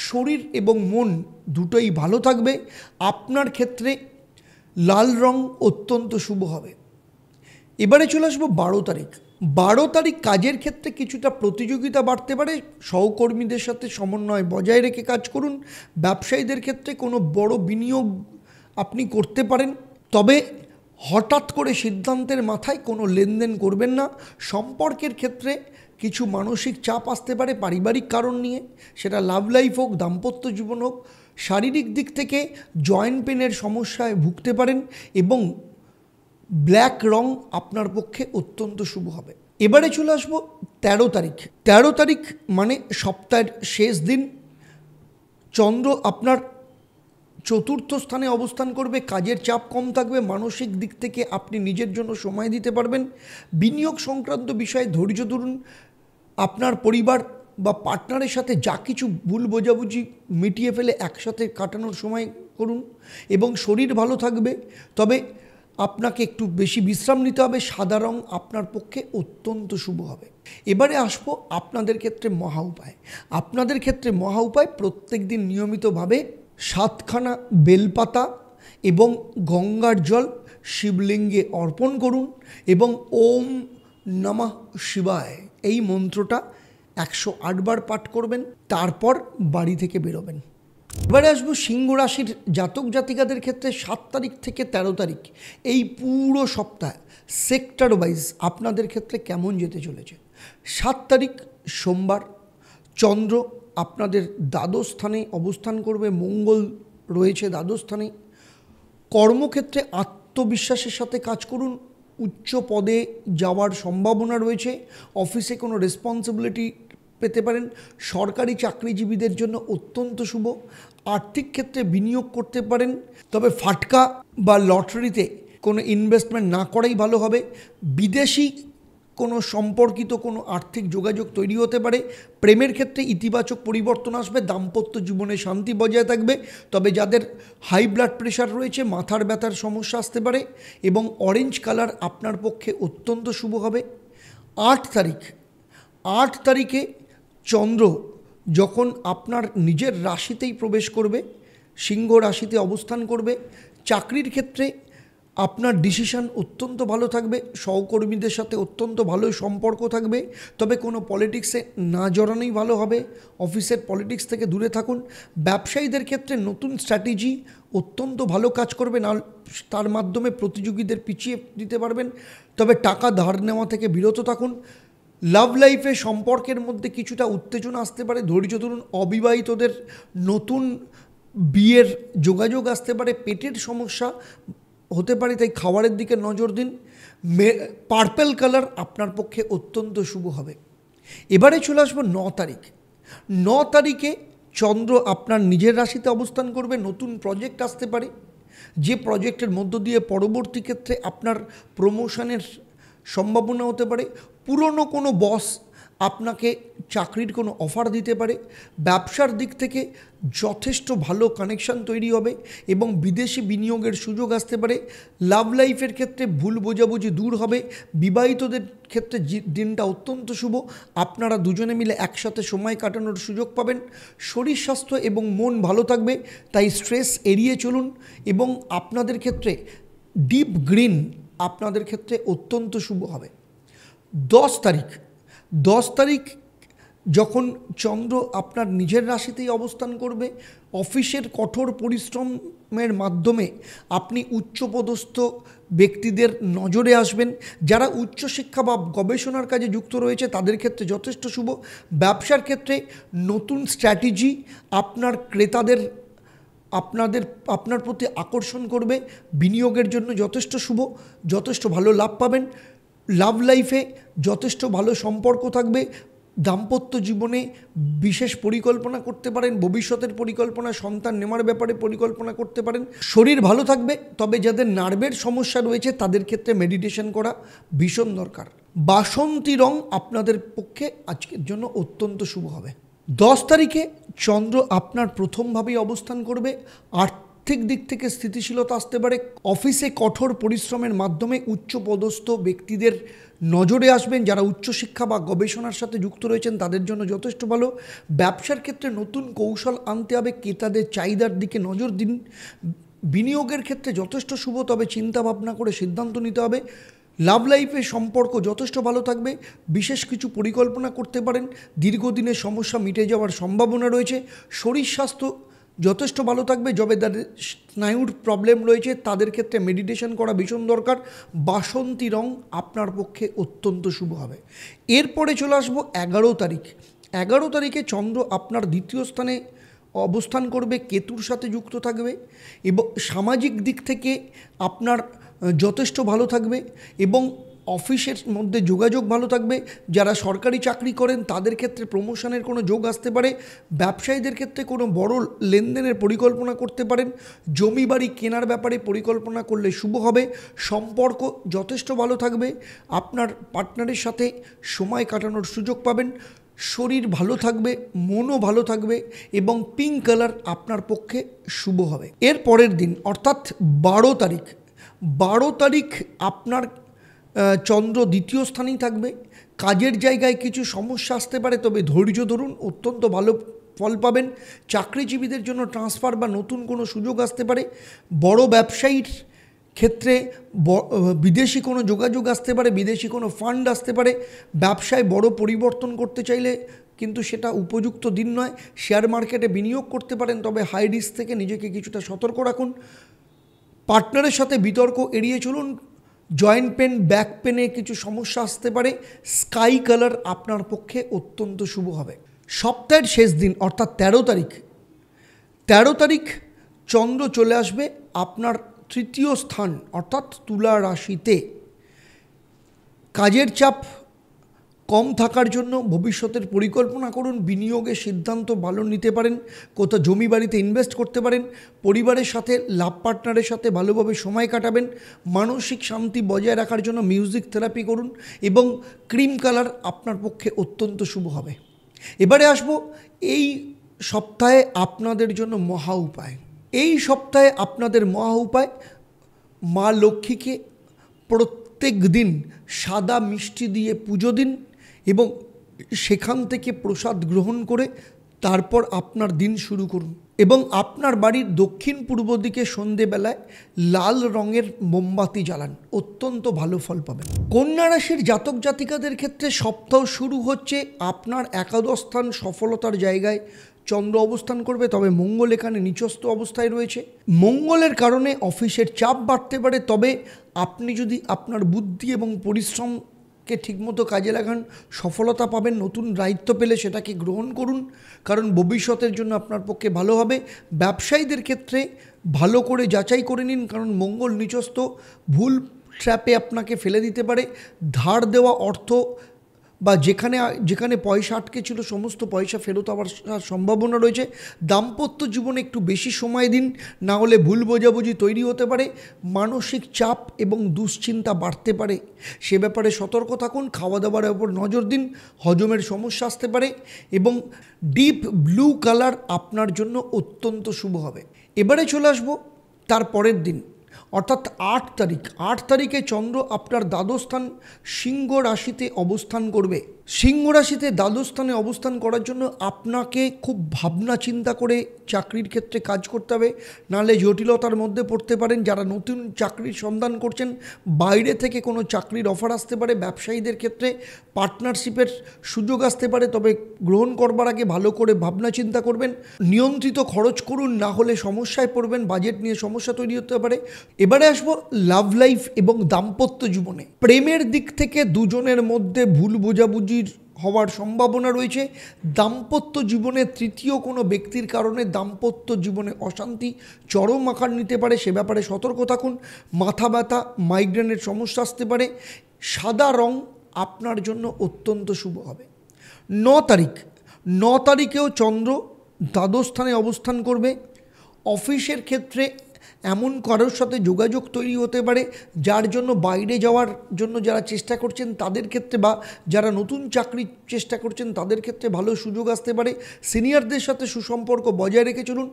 শরীর এবং মন দুটোই ভালো থাকবে। আপনার ক্ষেত্রে লাল রং অত্যন্ত শুভ হবে। এবারে চলে আসবো 12 তারিখ কাজের ক্ষেত্রে কিছুটা প্রতিযোগিতা বাড়তে পারে, সহকর্মীদের সাথে সমন্বয় বজায় রেখে কাজ করুন। ব্যবসায়ীদের ক্ষেত্রে কোনো বড় বিনিয়োগ আপনি করতে পারেন, তবে হঠাৎ করে সিদ্ধান্তের মাথায় কোনো লেনদেন করবেন না। সম্পর্কের ক্ষেত্রে কিছু মানসিক চাপ আসতে পারে পারিবারিক কারণ নিয়ে, সেটা লাভ লাইফ হোক, দাম্পত্য জীবন হোক। শারীরিক দিক থেকে জয়েন্ট পেনের সমস্যায় ভুগতে পারেন এবং ব্ল্যাক রং আপনার পক্ষে অত্যন্ত শুভ হবে। এবারে চলে আসবো 13 তারিখ মানে সপ্তাহের শেষ দিন। চন্দ্র আপনার চতুর্থ স্থানে অবস্থান করবে, কাজের চাপ কম থাকবে, মানসিক দিক থেকে আপনি নিজের জন্য সময় দিতে পারবেন। বিনিয়োগ সংক্রান্ত বিষয়ে ধৈর্য ধরুন। আপনার পরিবার বা পার্টনারের সাথে যা কিছু ভুল বোঝাবুঝি মিটিয়ে ফেলে একসাথে কাটানোর সময় করুন এবং শরীর ভালো থাকবে, তবে আপনাকে একটু বেশি বিশ্রাম নিতে হবে। সাদা রং আপনার পক্ষে অত্যন্ত শুভ হবে। এবারে আসবো আপনাদের ক্ষেত্রে মহা উপায়। আপনাদের ক্ষেত্রে মহা উপায়, প্রত্যেক দিন নিয়মিতভাবে 7খানা বেলপাতা এবং গঙ্গার জল শিবলিঙ্গে অর্পণ করুন এবং ওম নমঃ শিবায় এই মন্ত্রটা 108 বার পাঠ করবেন, তারপর বাড়ি থেকে বেরোবেন। এবারে আসবো সিংহ রাশির জাতক জাতিকাদের ক্ষেত্রে 7 তারিখ থেকে 13 তারিখ এই পুরো সপ্তাহ সেক্টর ওয়াইজ আপনাদের ক্ষেত্রে কেমন যেতে চলেছে। 7 তারিখ সোমবার, চন্দ্র আপনাদের দ্বাদশ স্থানে অবস্থান করবে, মঙ্গল রয়েছে দ্বাদশ স্থানে। কর্মক্ষেত্রে আত্মবিশ্বাসের সাথে কাজ করুন, উচ্চ পদে যাওয়ার সম্ভাবনা রয়েছে। অফিসে কোনো রেসপন্সিবিলিটি পেতে পারেন। সরকারি চাকরিজীবীদের জন্য অত্যন্ত শুভ। আর্থিক ক্ষেত্রে বিনিয়োগ করতে পারেন, তবে ফাটকা বা লটারিতে কোনো ইনভেস্টমেন্ট না করাই ভালো হবে। বিদেশি কোনো সম্পর্কিত কোনো আর্থিক যোগাযোগ তৈরি হতে পারে। প্রেমের ক্ষেত্রে ইতিবাচক পরিবর্তন আসবে, দাম্পত্য জীবনে শান্তি বজায় থাকবে, তবে যাদের হাই ব্লাড প্রেশার রয়েছে, মাথার ব্যথার সমস্যা আসতে পারে এবং অরেঞ্জ কালার আপনার পক্ষে অত্যন্ত শুভ হবে। 8 তারিখে চন্দ্র যখন আপনার নিজের রাশিতেই প্রবেশ করবে, সিংহ রাশিতে অবস্থান করবে, চাকরির ক্ষেত্রে আপনার ডিসিশন অত্যন্ত ভালো থাকবে, সহকর্মীদের সাথে অত্যন্ত ভালো সম্পর্ক থাকবে, তবে কোনো পলিটিক্সে না জড়ানোই ভালো হবে। অফিসের পলিটিক্স থেকে দূরে থাকুন। ব্যবসায়ীদের ক্ষেত্রে নতুন স্ট্র্যাটেজি অত্যন্ত ভালো কাজ করবে, না তার মাধ্যমে প্রতিযোগীদের পিছিয়ে দিতে পারবেন, তবে টাকা ধার নেওয়া থেকে বিরত থাকুন। লাভ লাইফে সম্পর্কের মধ্যে কিছুটা উত্তেজনা আসতে পারে, ধৈর্য ধরুন। অবিবাহিতদের নতুন বিয়ের যোগাযোগ আসতে পারে, পেটের সমস্যা হতে পারে, তাই খাবারের দিকে নজর দিন। পার্পেল কালার আপনার পক্ষে অত্যন্ত শুভ হবে। এবারে চলে আসবো 9 তারিখে চন্দ্র আপনার নিজের রাশিতে অবস্থান করবে। নতুন প্রজেক্ট আসতে পারে, যে প্রজেক্টের মধ্য দিয়ে পরবর্তী ক্ষেত্রে আপনার প্রমোশনের সম্ভাবনা হতে পারে। পুরনো কোনো বস আপনাকে চাকরির কোনো অফার দিতে পারে। ব্যবসার দিক থেকে যথেষ্ট ভালো কানেকশন তৈরি হবে এবং বিদেশি বিনিয়োগের সুযোগ আসতে পারে। লাভ লাইফের ক্ষেত্রে ভুল বোঝাবুঝি দূর হবে। বিবাহিতদের ক্ষেত্রে দিনটা অত্যন্ত শুভ, আপনারা দুজনে মিলে একসাথে সময় কাটানোর সুযোগ পাবেন। শরীর স্বাস্থ্য এবং মন ভালো থাকবে, তাই স্ট্রেস এড়িয়ে চলুন। এবং আপনাদের ক্ষেত্রে ডিপ গ্রিন আপনাদের ক্ষেত্রে অত্যন্ত শুভ হবে। 10 তারিখ যখন চন্দ্র আপনার নিজের রাশিতেই অবস্থান করবে, অফিসের কঠোর পরিশ্রমের মাধ্যমে আপনি উচ্চপদস্থ ব্যক্তিদের নজরে আসবেন। যারা উচ্চশিক্ষা বা গবেষণার কাজে যুক্ত রয়েছে তাদের ক্ষেত্রে যথেষ্ট শুভ। ব্যবসার ক্ষেত্রে নতুন স্ট্র্যাটেজি আপনার ক্রেতাদের আপনার প্রতি আকর্ষণ করবে। বিনিয়োগের জন্য যথেষ্ট শুভ, যথেষ্ট ভালো লাভ পাবেন। লাভ লাইফে যথেষ্ট ভালো সম্পর্ক থাকবে। দাম্পত্য জীবনে বিশেষ পরিকল্পনা করতে পারেন, ভবিষ্যতের পরিকল্পনা, সন্তান নেওয়ার ব্যাপারে পরিকল্পনা করতে পারেন। শরীর ভালো থাকবে, তবে যাদের নার্ভের সমস্যা রয়েছে তাদের ক্ষেত্রে মেডিটেশন করা ভীষণ দরকার। বাসন্তী রং আপনাদের পক্ষে আজকের জন্য অত্যন্ত শুভ হবে। 10 তারিখে চন্দ্র আপনার প্রথমভাবেই অবস্থান করবে। আর্থিক দিক থেকে স্থিতিশীলতা আসতে পারে। অফিসে কঠোর পরিশ্রমের মাধ্যমে উচ্চপদস্থ ব্যক্তিদের নজরে আসবেন। যারা উচ্চশিক্ষা বা গবেষণার সাথে যুক্ত রয়েছেন তাদের জন্য যথেষ্ট ভালো। ব্যবসার ক্ষেত্রে নতুন কৌশল আনতে হবে, ক্রেতাদের চাহিদার দিকে নজর দিন। বিনিয়োগের ক্ষেত্রে যথেষ্ট শুভ, তবে চিন্তা ভাবনা করে সিদ্ধান্ত নিতে হবে। লাভ লাইফের সম্পর্ক যথেষ্ট ভালো থাকবে। বিশেষ কিছু পরিকল্পনা করতে পারেন। দীর্ঘদিনের সমস্যা মিটে যাওয়ার সম্ভাবনা রয়েছে। শরীর স্বাস্থ্য যথেষ্ট ভালো থাকবে। যাদের স্নায়ুর প্রবলেম রয়েছে তাদের ক্ষেত্রে মেডিটেশন করা ভীষণ দরকার। বাসন্তী রং আপনার পক্ষে অত্যন্ত শুভ হবে। এরপরে চলে আসবো 11 তারিখ। 11 তারিখে চন্দ্র আপনার দ্বিতীয় স্থানে অবস্থান করবে, কেতুর সাথে যুক্ত থাকবে এবং সামাজিক দিক থেকে আপনার যথেষ্ট ভালো থাকবে এবং অফিসের মধ্যে যোগাযোগ ভালো থাকবে। যারা সরকারি চাকরি করেন তাদের ক্ষেত্রে প্রমোশনের কোনো যোগ আসতে পারে। ব্যবসায়ীদের ক্ষেত্রে কোনো বড় লেনদেনের পরিকল্পনা করতে পারেন। জমি বাড়ি কেনার ব্যাপারে পরিকল্পনা করলে শুভ হবে। সম্পর্ক যথেষ্ট ভালো থাকবে। আপনার পার্টনারের সাথে সময় কাটানোর সুযোগ পাবেন। শরীর ভালো থাকবে, মনও ভালো থাকবে এবং পিঙ্ক কালার আপনার পক্ষে শুভ হবে। এর পরের দিন অর্থাৎ 12 তারিখ আপনার চন্দ্র দ্বিতীয় স্থানেই থাকবে। কাজের জায়গায় কিছু সমস্যা আসতে পারে, তবে ধৈর্য ধরুন, অত্যন্ত ভালো ফল পাবেন। চাকরিজীবীদের জন্য ট্রান্সফার বা নতুন কোনো সুযোগ আসতে পারে। বড় ব্যবসায়ীর ক্ষেত্রে বিদেশি কোনো যোগাযোগ আসতে পারে, বিদেশি কোনো ফান্ড আসতে পারে। ব্যবসায় বড় পরিবর্তন করতে চাইলে কিন্তু সেটা উপযুক্ত দিন নয়। শেয়ার মার্কেটে বিনিয়োগ করতে পারেন, তবে হাই রিস্ক থেকে নিজেকে কিছুটা সতর্ক রাখুন। পার্টনারের সাথে বিতর্ক এড়িয়ে চলুন। জয়েন্ট পেন, ব্যাক পেনে কিছু সমস্যা আসতে পারে। স্কাই কালার আপনার পক্ষে অত্যন্ত শুভ হবে। সপ্তাহের শেষ দিন অর্থাৎ 13 তারিখ চন্দ্র চলে আসবে আপনার তৃতীয় স্থান অর্থাৎ তুলা রাশিতে। কাজের চাপ কম থাকার জন্য ভবিষ্যতের পরিকল্পনা করুন। বিনিয়োগের সিদ্ধান্ত ভালো নিতে পারেন। কোথাও জমি বাড়িতে ইনভেস্ট করতে পারেন। পরিবারের সাথে, লাভ পার্টনারের সাথে ভালোভাবে সময় কাটাবেন। মানসিক শান্তি বজায় রাখার জন্য মিউজিক থেরাপি করুন এবং ক্রিম কালার আপনার পক্ষে অত্যন্ত শুভ হবে। এবারে আসবো এই সপ্তাহে আপনাদের জন্য মহা উপায়। এই সপ্তাহে আপনাদের মহা উপায়, মা লক্ষ্মীকে প্রত্যেক দিন সাদা মিষ্টি দিয়ে পুজো দিন এবং সেখান থেকে প্রসাদ গ্রহণ করে তারপর আপনার দিন শুরু করুন এবং আপনার বাড়ির দক্ষিণ পূর্ব দিকে সন্ধেবেলায় লাল রঙের মোমবাতি জ্বালান, অত্যন্ত ভালো ফল পাবেন। কন্যা রাশির জাতক জাতিকাদের ক্ষেত্রে সপ্তাহ শুরু হচ্ছে। আপনার একাদশ স্থান সফলতার জায়গায় চন্দ্র অবস্থান করবে, তবে মঙ্গল এখানে নিচস্থ অবস্থায় রয়েছে। মঙ্গলের কারণে অফিসের চাপ বাড়তে পারে, তবে আপনি যদি আপনার বুদ্ধি এবং পরিশ্রমকে ঠিকমতো কাজে লাগান সফলতা পাবেন। নতুন দায়িত্ব পেলে সেটাকে গ্রহণ করুন, কারণ ভবিষ্যতের জন্য আপনার পক্ষে ভালো হবে। ব্যবসায়ীদের ক্ষেত্রে ভালো করে যাচাই করে নিন, কারণ মঙ্গল নিচস্থ ভুল ট্র্যাপে আপনাকে ফেলে দিতে পারে। ধার দেওয়া অর্থ বা যেখানে যেখানে পয়সা আটকে ছিল সমস্ত পয়সা ফেরত আবার সম্ভাবনা রয়েছে। দাম্পত্য জীবনে একটু বেশি সময় দিন, না হলে ভুল বোঝাবুঝি তৈরি হতে পারে, মানসিক চাপ এবং দুশ্চিন্তা বাড়তে পারে, সে ব্যাপারে সতর্ক থাকুন। খাওয়া দাওয়ার ওপর নজর দিন, হজমের সমস্যা আসতে পারে এবং ডিপ ব্লু কালার আপনার জন্য অত্যন্ত শুভ হবে। এবারে চলে আসবো তার পরের দিন, অর্থাৎ 8 তারিখ। 8 তারিখে চন্দ্র আপনার দ্বাদশস্থান সিংহ রাশিতে অবস্থান করবে। সিংহ রাশিতে দ্বাদশস্থানে অবস্থান করার জন্য আপনাকে খুব ভাবনা চিন্তা করে চাকরির ক্ষেত্রে কাজ করতে হবে, নাহলে জটিলতার মধ্যে পড়তে পারেন। যারা নতুন চাকরির সন্ধান করছেন, বাইরে থেকে কোনো চাকরির অফার আসতে পারে। ব্যবসায়ীদের ক্ষেত্রে পার্টনারশিপের সুযোগ আসতে পারে, তবে গ্রহণ করবার আগে ভালো করে ভাবনা চিন্তা করবেন। নিয়ন্ত্রিত খরচ করুন, না হলে সমস্যায় পড়বেন, বাজেট নিয়ে সমস্যা তৈরি হতে পারে। এবারে আসবো লাভ লাইফ এবং দাম্পত্য জীবনে। প্রেমের দিক থেকে দুজনের মধ্যে ভুল বোঝাবুঝির হওয়ার সম্ভাবনা রয়েছে। দাম্পত্য জীবনে তৃতীয় কোনো ব্যক্তির কারণে দাম্পত্য জীবনে অশান্তি চরম আকার নিতে পারে, সে ব্যাপারে সতর্ক থাকুন। মাথা ব্যথা, মাইগ্রেনের সমস্যা আসতে পারে। সাদা রং আপনার জন্য অত্যন্ত শুভ হবে। 9 তারিখ, 9 তারিখেও চন্দ্র দ্বাদশস্থানে অবস্থান করবে। অফিসের ক্ষেত্রে এমন কারোর সাথে যোগাযোগ তৈরি হতে পারে যার জন্য বাইরে যাওয়ার জন্য যারা চেষ্টা করছেন তাদের ক্ষেত্রে, বা যারা নতুন চাকরির চেষ্টা করছেন তাদের ক্ষেত্রে ভালো সুযোগ আসতে পারে। সিনিয়রদের সাথে সুসম্পর্ক বজায় রেখে চলুন।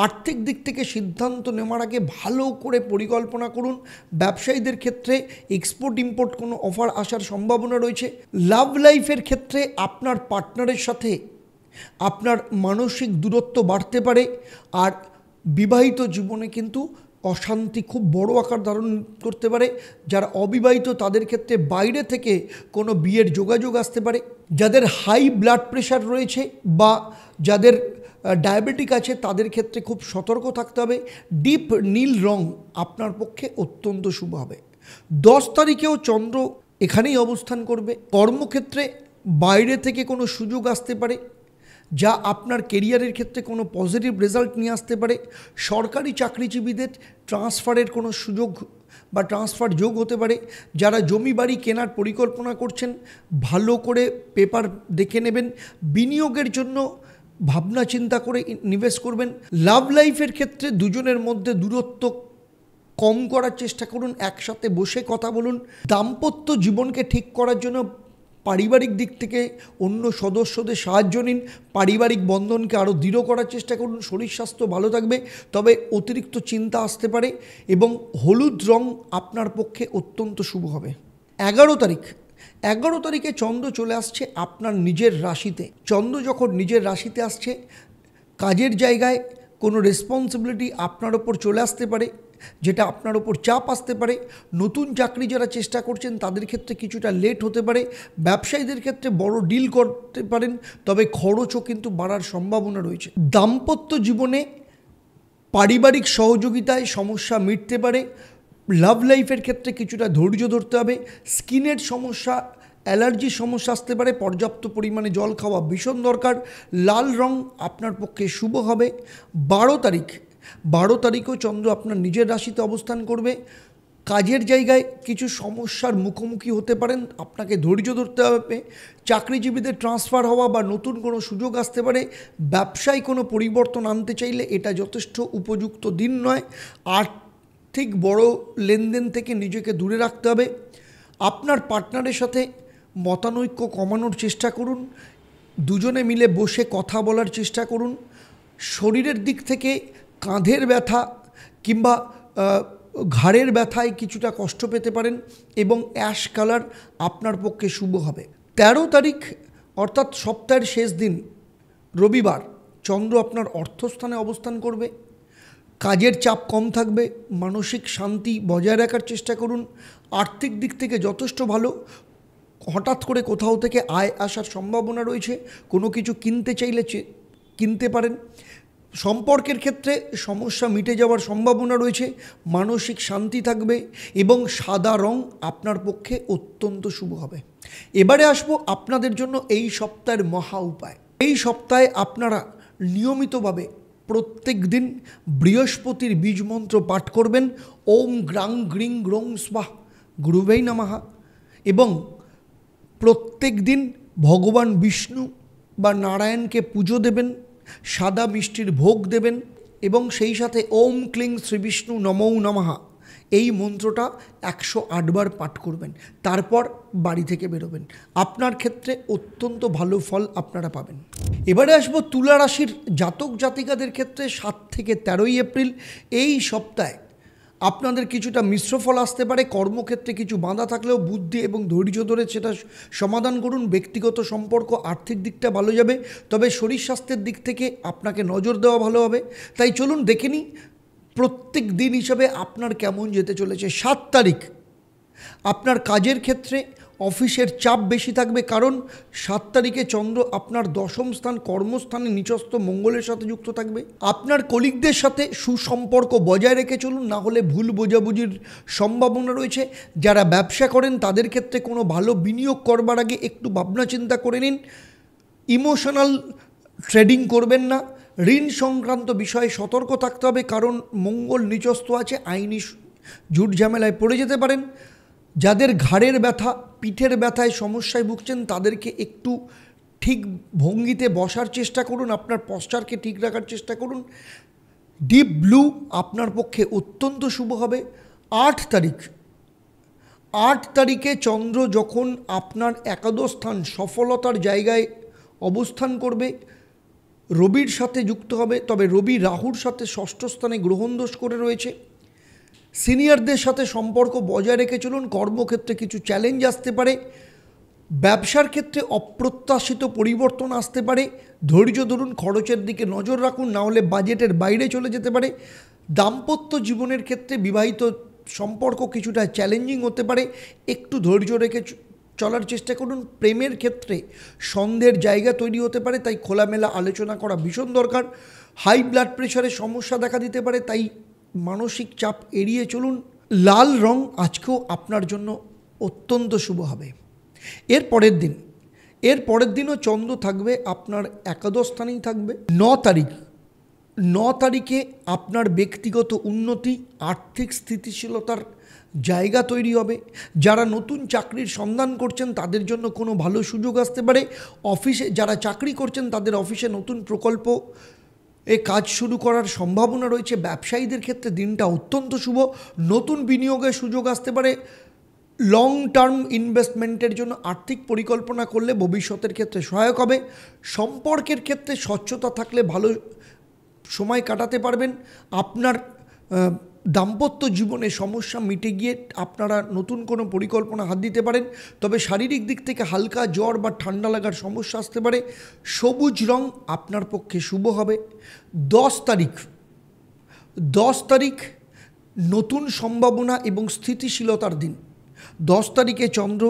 আর্থিক দিক থেকে সিদ্ধান্ত নেওয়ার আগে ভালো করে পরিকল্পনা করুন। ব্যবসায়ীদের ক্ষেত্রে এক্সপোর্ট ইম্পোর্ট কোনো অফার আসার সম্ভাবনা রয়েছে। লাভ লাইফের ক্ষেত্রে আপনার পার্টনারের সাথে আপনার মানসিক দূরত্ব বাড়তে পারে, আর বিবাহিত জীবনে কিন্তু অশান্তি খুব বড় আকার ধারণ করতে পারে। যারা অবিবাহিত তাদের ক্ষেত্রে বাইরে থেকে কোনো বিয়ের যোগাযোগ আসতে পারে। যাদের হাই ব্লাড প্রেশার রয়েছে বা যাদের ডায়াবেটিক আছে তাদের ক্ষেত্রে খুব সতর্ক থাকতে হবে। ডিপ নীল রং আপনার পক্ষে অত্যন্ত শুভ হবে। 10 তারিখেও চন্দ্র এখানেই অবস্থান করবে। কর্মক্ষেত্রে বাইরে থেকে কোনো সুযোগ আসতে পারে যা আপনার কেরিয়ারের ক্ষেত্রে কোনো পজিটিভ রেজাল্ট নিয়ে আসতে পারে। সরকারি চাকরিজীবীদের ট্রান্সফারের কোনো সুযোগ বা ট্রান্সফার যোগ হতে পারে। যারা জমি বাড়ি কেনার পরিকল্পনা করছেন ভালো করে পেপার দেখে নেবেন। বিনিয়োগের জন্য ভাবনা চিন্তা করে নিবেশ করবেন। লাভ লাইফের ক্ষেত্রে দুজনের মধ্যে দূরত্ব কম করার চেষ্টা করুন, একসাথে বসে কথা বলুন। দাম্পত্য জীবনকে ঠিক করার জন্য পারিবারিক দিক থেকে অন্য সদস্যদের সাহায্য নিন। পারিবারিক বন্ধনকে আরও দৃঢ় করার চেষ্টা করুন। শরীর স্বাস্থ্য ভালো থাকবে, তবে অতিরিক্ত চিন্তা আসতে পারে এবং হলুদ রং আপনার পক্ষে অত্যন্ত শুভ হবে। 11 তারিখ, 11 তারিখে চন্দ্র চলে আসছে আপনার নিজের রাশিতে। চন্দ্র যখন নিজের রাশিতে আসছে, কাজের জায়গায় কোনো রেসপন্সিবিলিটি আপনার ওপর চলে আসতে পারে, যেটা আপনার ওপর চাপ আসতে পারে। নতুন চাকরি যারা চেষ্টা করছেন তাদের ক্ষেত্রে কিছুটা লেট হতে পারে। ব্যবসায়ীদের ক্ষেত্রে বড় ডিল করতে পারেন, তবে খরচও কিন্তু বাড়ার সম্ভাবনা রয়েছে। দাম্পত্য জীবনে পারিবারিক সহযোগিতায় সমস্যা মিটতে পারে। লাভ লাইফের ক্ষেত্রে কিছুটা ধৈর্য ধরতে হবে। স্কিনের সমস্যা, অ্যালার্জির সমস্যা আসতে পারে। পর্যাপ্ত পরিমাণে জল খাওয়া ভীষণ দরকার। লাল রং আপনার পক্ষে শুভ হবে। 12 তারিখ, 12 তারিখেও চন্দ্র আপনার নিজের রাশিতে অবস্থান করবে। কাজের জায়গায় কিছু সমস্যার মুখোমুখি হতে পারেন, আপনাকে ধৈর্য ধরতে হবে। চাকরিজীবীদের ট্রান্সফার হওয়া বা নতুন কোনো সুযোগ আসতে পারে। ব্যবসায় কোনো পরিবর্তন আনতে চাইলে এটা যথেষ্ট উপযুক্ত দিন নয়। আর্থিক বড় লেনদেন থেকে নিজেকে দূরে রাখতে হবে। আপনার পার্টনারের সাথে মতানৈক্য কমানোর চেষ্টা করুন। দুজনে মিলে বসে কথা বলার চেষ্টা করুন। শরীরের দিক থেকে কাঁধের ব্যথা কিংবা ঘাড়ের ব্যথায় কিছুটা কষ্ট পেতে পারেন এবং অ্যাশ কালার আপনার পক্ষে শুভ হবে। 13 তারিখ অর্থাৎ সপ্তাহের শেষ দিন রবিবার চন্দ্র আপনার অর্থস্থানে অবস্থান করবে। কাজের চাপ কম থাকবে, মানসিক শান্তি বজায় রাখার চেষ্টা করুন। আর্থিক দিক থেকে যথেষ্ট ভালো। হঠাৎ করে কোথাও থেকে আয় আসার সম্ভাবনা রয়েছে। কোনো কিছু কিনতে চাইলে কিনতে পারেন। সম্পর্কের ক্ষেত্রে সমস্যা মিটে যাওয়ার সম্ভাবনা রয়েছে। মানসিক শান্তি থাকবে এবং সাদা রং আপনার পক্ষে অত্যন্ত শুভ হবে। এবারে আসবো আপনাদের জন্য এই সপ্তাহের মহা উপায়। এই সপ্তাহে আপনারা নিয়মিতভাবে প্রত্যেক দিন বৃহস্পতির বীজ মন্ত্র পাঠ করবেন। ওম গ্রাং গ্রিং গ্রং স্বাহা গুরুবেই নমঃ। এবং প্রত্যেক দিন ভগবান বিষ্ণু বা নারায়ণকে পুজো দেবেন, সাদা মিষ্টির ভোগ দেবেন এবং সেই সাথে ওম ক্লিং শ্রী বিষ্ণু নমো নমঃ এই মন্ত্রটা 108 বার পাঠ করবেন। তারপর বাড়ি থেকে বেরোবেন। আপনার ক্ষেত্রে অত্যন্ত ভালো ফল আপনারা পাবেন। এবারে আসবো তুলা রাশির জাতক জাতিকাদের ক্ষেত্রে 7 থেকে 13 এপ্রিল এই সপ্তাহে আপনাদের কিছুটা মিশ্র ফল আসতে পারে। কর্মক্ষেত্রে কিছু বাধা থাকলেও বুদ্ধি এবং ধৈর্য ধরে সেটা সমাধান করুন। ব্যক্তিগত সম্পর্ক, আর্থিক দিকটা ভালো যাবে, তবে শরীর স্বাস্থ্যের দিক থেকে আপনাকে নজর দেওয়া ভালো হবে। তাই চলুন দেখে নিই প্রত্যেক দিন হিসাবে আপনার কেমন যেতে চলেছে। 7 তারিখ আপনার কাজের ক্ষেত্রে অফিসের চাপ বেশি থাকবে, কারণ 7 তারিখে চন্দ্র আপনার দশম স্থান কর্মস্থানে নিচস্থ মঙ্গলের সাথে যুক্ত থাকবে। আপনার কলিগদের সাথে সুসম্পর্ক বজায় রেখে চলুন, না হলে ভুল বোঝাবুঝির সম্ভাবনা রয়েছে। যারা ব্যবসা করেন তাদের ক্ষেত্রে কোনো ভালো বিনিয়োগ করবার আগে একটু ভাবনা চিন্তা করে নিন। ইমোশনাল ট্রেডিং করবেন না। ঋণ সংক্রান্ত বিষয়ে সতর্ক থাকতে হবে, কারণ মঙ্গল নিচস্থ আছে, আইনি ঝুট ঝামেলায় পড়ে যেতে পারেন। যাদের ঘাড়ের ব্যথা, পিঠের ব্যথায় সমস্যায় ভুগছেন তাদেরকে একটু ঠিক ভঙ্গিতে বসার চেষ্টা করুন, আপনার পশ্চারকে ঠিক রাখার চেষ্টা করুন। ডিপ ব্লু আপনার পক্ষে অত্যন্ত শুভ হবে। 8 তারিখে চন্দ্র যখন আপনার একাদশ স্থান সফলতার জায়গায় অবস্থান করবে, রবির সাথে যুক্ত হবে, তবে রবি রাহুর সাথে ষষ্ঠ স্থানে গ্রহণ দোষ করে রয়েছে। সিনিয়রদের সাথে সম্পর্ক বজায় রেখে চলুন। কর্মক্ষেত্রে কিছু চ্যালেঞ্জ আসতে পারে। ব্যবসার ক্ষেত্রে অপ্রত্যাশিত পরিবর্তন আসতে পারে। ধৈর্য ধরুন, খরচের দিকে নজর রাখুন, না হলে বাজেটের বাইরে চলে যেতে পারে। দাম্পত্য জীবনের ক্ষেত্রে বিবাহিত সম্পর্ক কিছুটা চ্যালেঞ্জিং হতে পারে, একটু ধৈর্য রেখে চলার চেষ্টা করুন। প্রেমের ক্ষেত্রে সন্দেহের জায়গা তৈরি হতে পারে, তাই খোলামেলা আলোচনা করা ভীষণ দরকার। হাই ব্লাড প্রেশারের সমস্যা দেখা দিতে পারে, তাই মানসিক চাপ এড়িয়ে চলুন। লাল রং আজকেও আপনার জন্য অত্যন্ত শুভ হবে। এর পরের দিনও চন্দ্র থাকবে আপনার একাদশ স্থানেই থাকবে। 9 তারিখে আপনার ব্যক্তিগত উন্নতি, আর্থিক স্থিতিশীলতার জায়গা তৈরি হবে। যারা নতুন চাকরির সন্ধান করছেন তাদের জন্য কোনো ভালো সুযোগ আসতে পারে। অফিসে যারা চাকরি করছেন তাদের অফিসে নতুন প্রকল্প কাজ শুরু করার সম্ভাবনা রয়েছে। ব্যবসায়ীদের ক্ষেত্রে দিনটা অত্যন্ত শুভ। নতুন বিনিয়োগের সুযোগ আসতে পারে। লং টার্ম ইনভেস্টমেন্টের জন্য আর্থিক পরিকল্পনা করলে ভবিষ্যতের ক্ষেত্রে সহায়ক হবে। সম্পর্কের ক্ষেত্রে স্বচ্ছতা থাকলে ভালো সময় কাটাতে পারবেন। আপনার দাম্পত্য জীবনে সমস্যা মিটে গিয়ে আপনারা নতুন কোনো পরিকল্পনা হাত দিতে পারেন, তবে শারীরিক দিক থেকে হালকা জ্বর বা ঠান্ডা লাগার সমস্যা আসতে পারে। সবুজ রং আপনার পক্ষে শুভ হবে। 10 তারিখ নতুন সম্ভাবনা এবং স্থিতিশীলতার দিন। 10 তারিখে চন্দ্র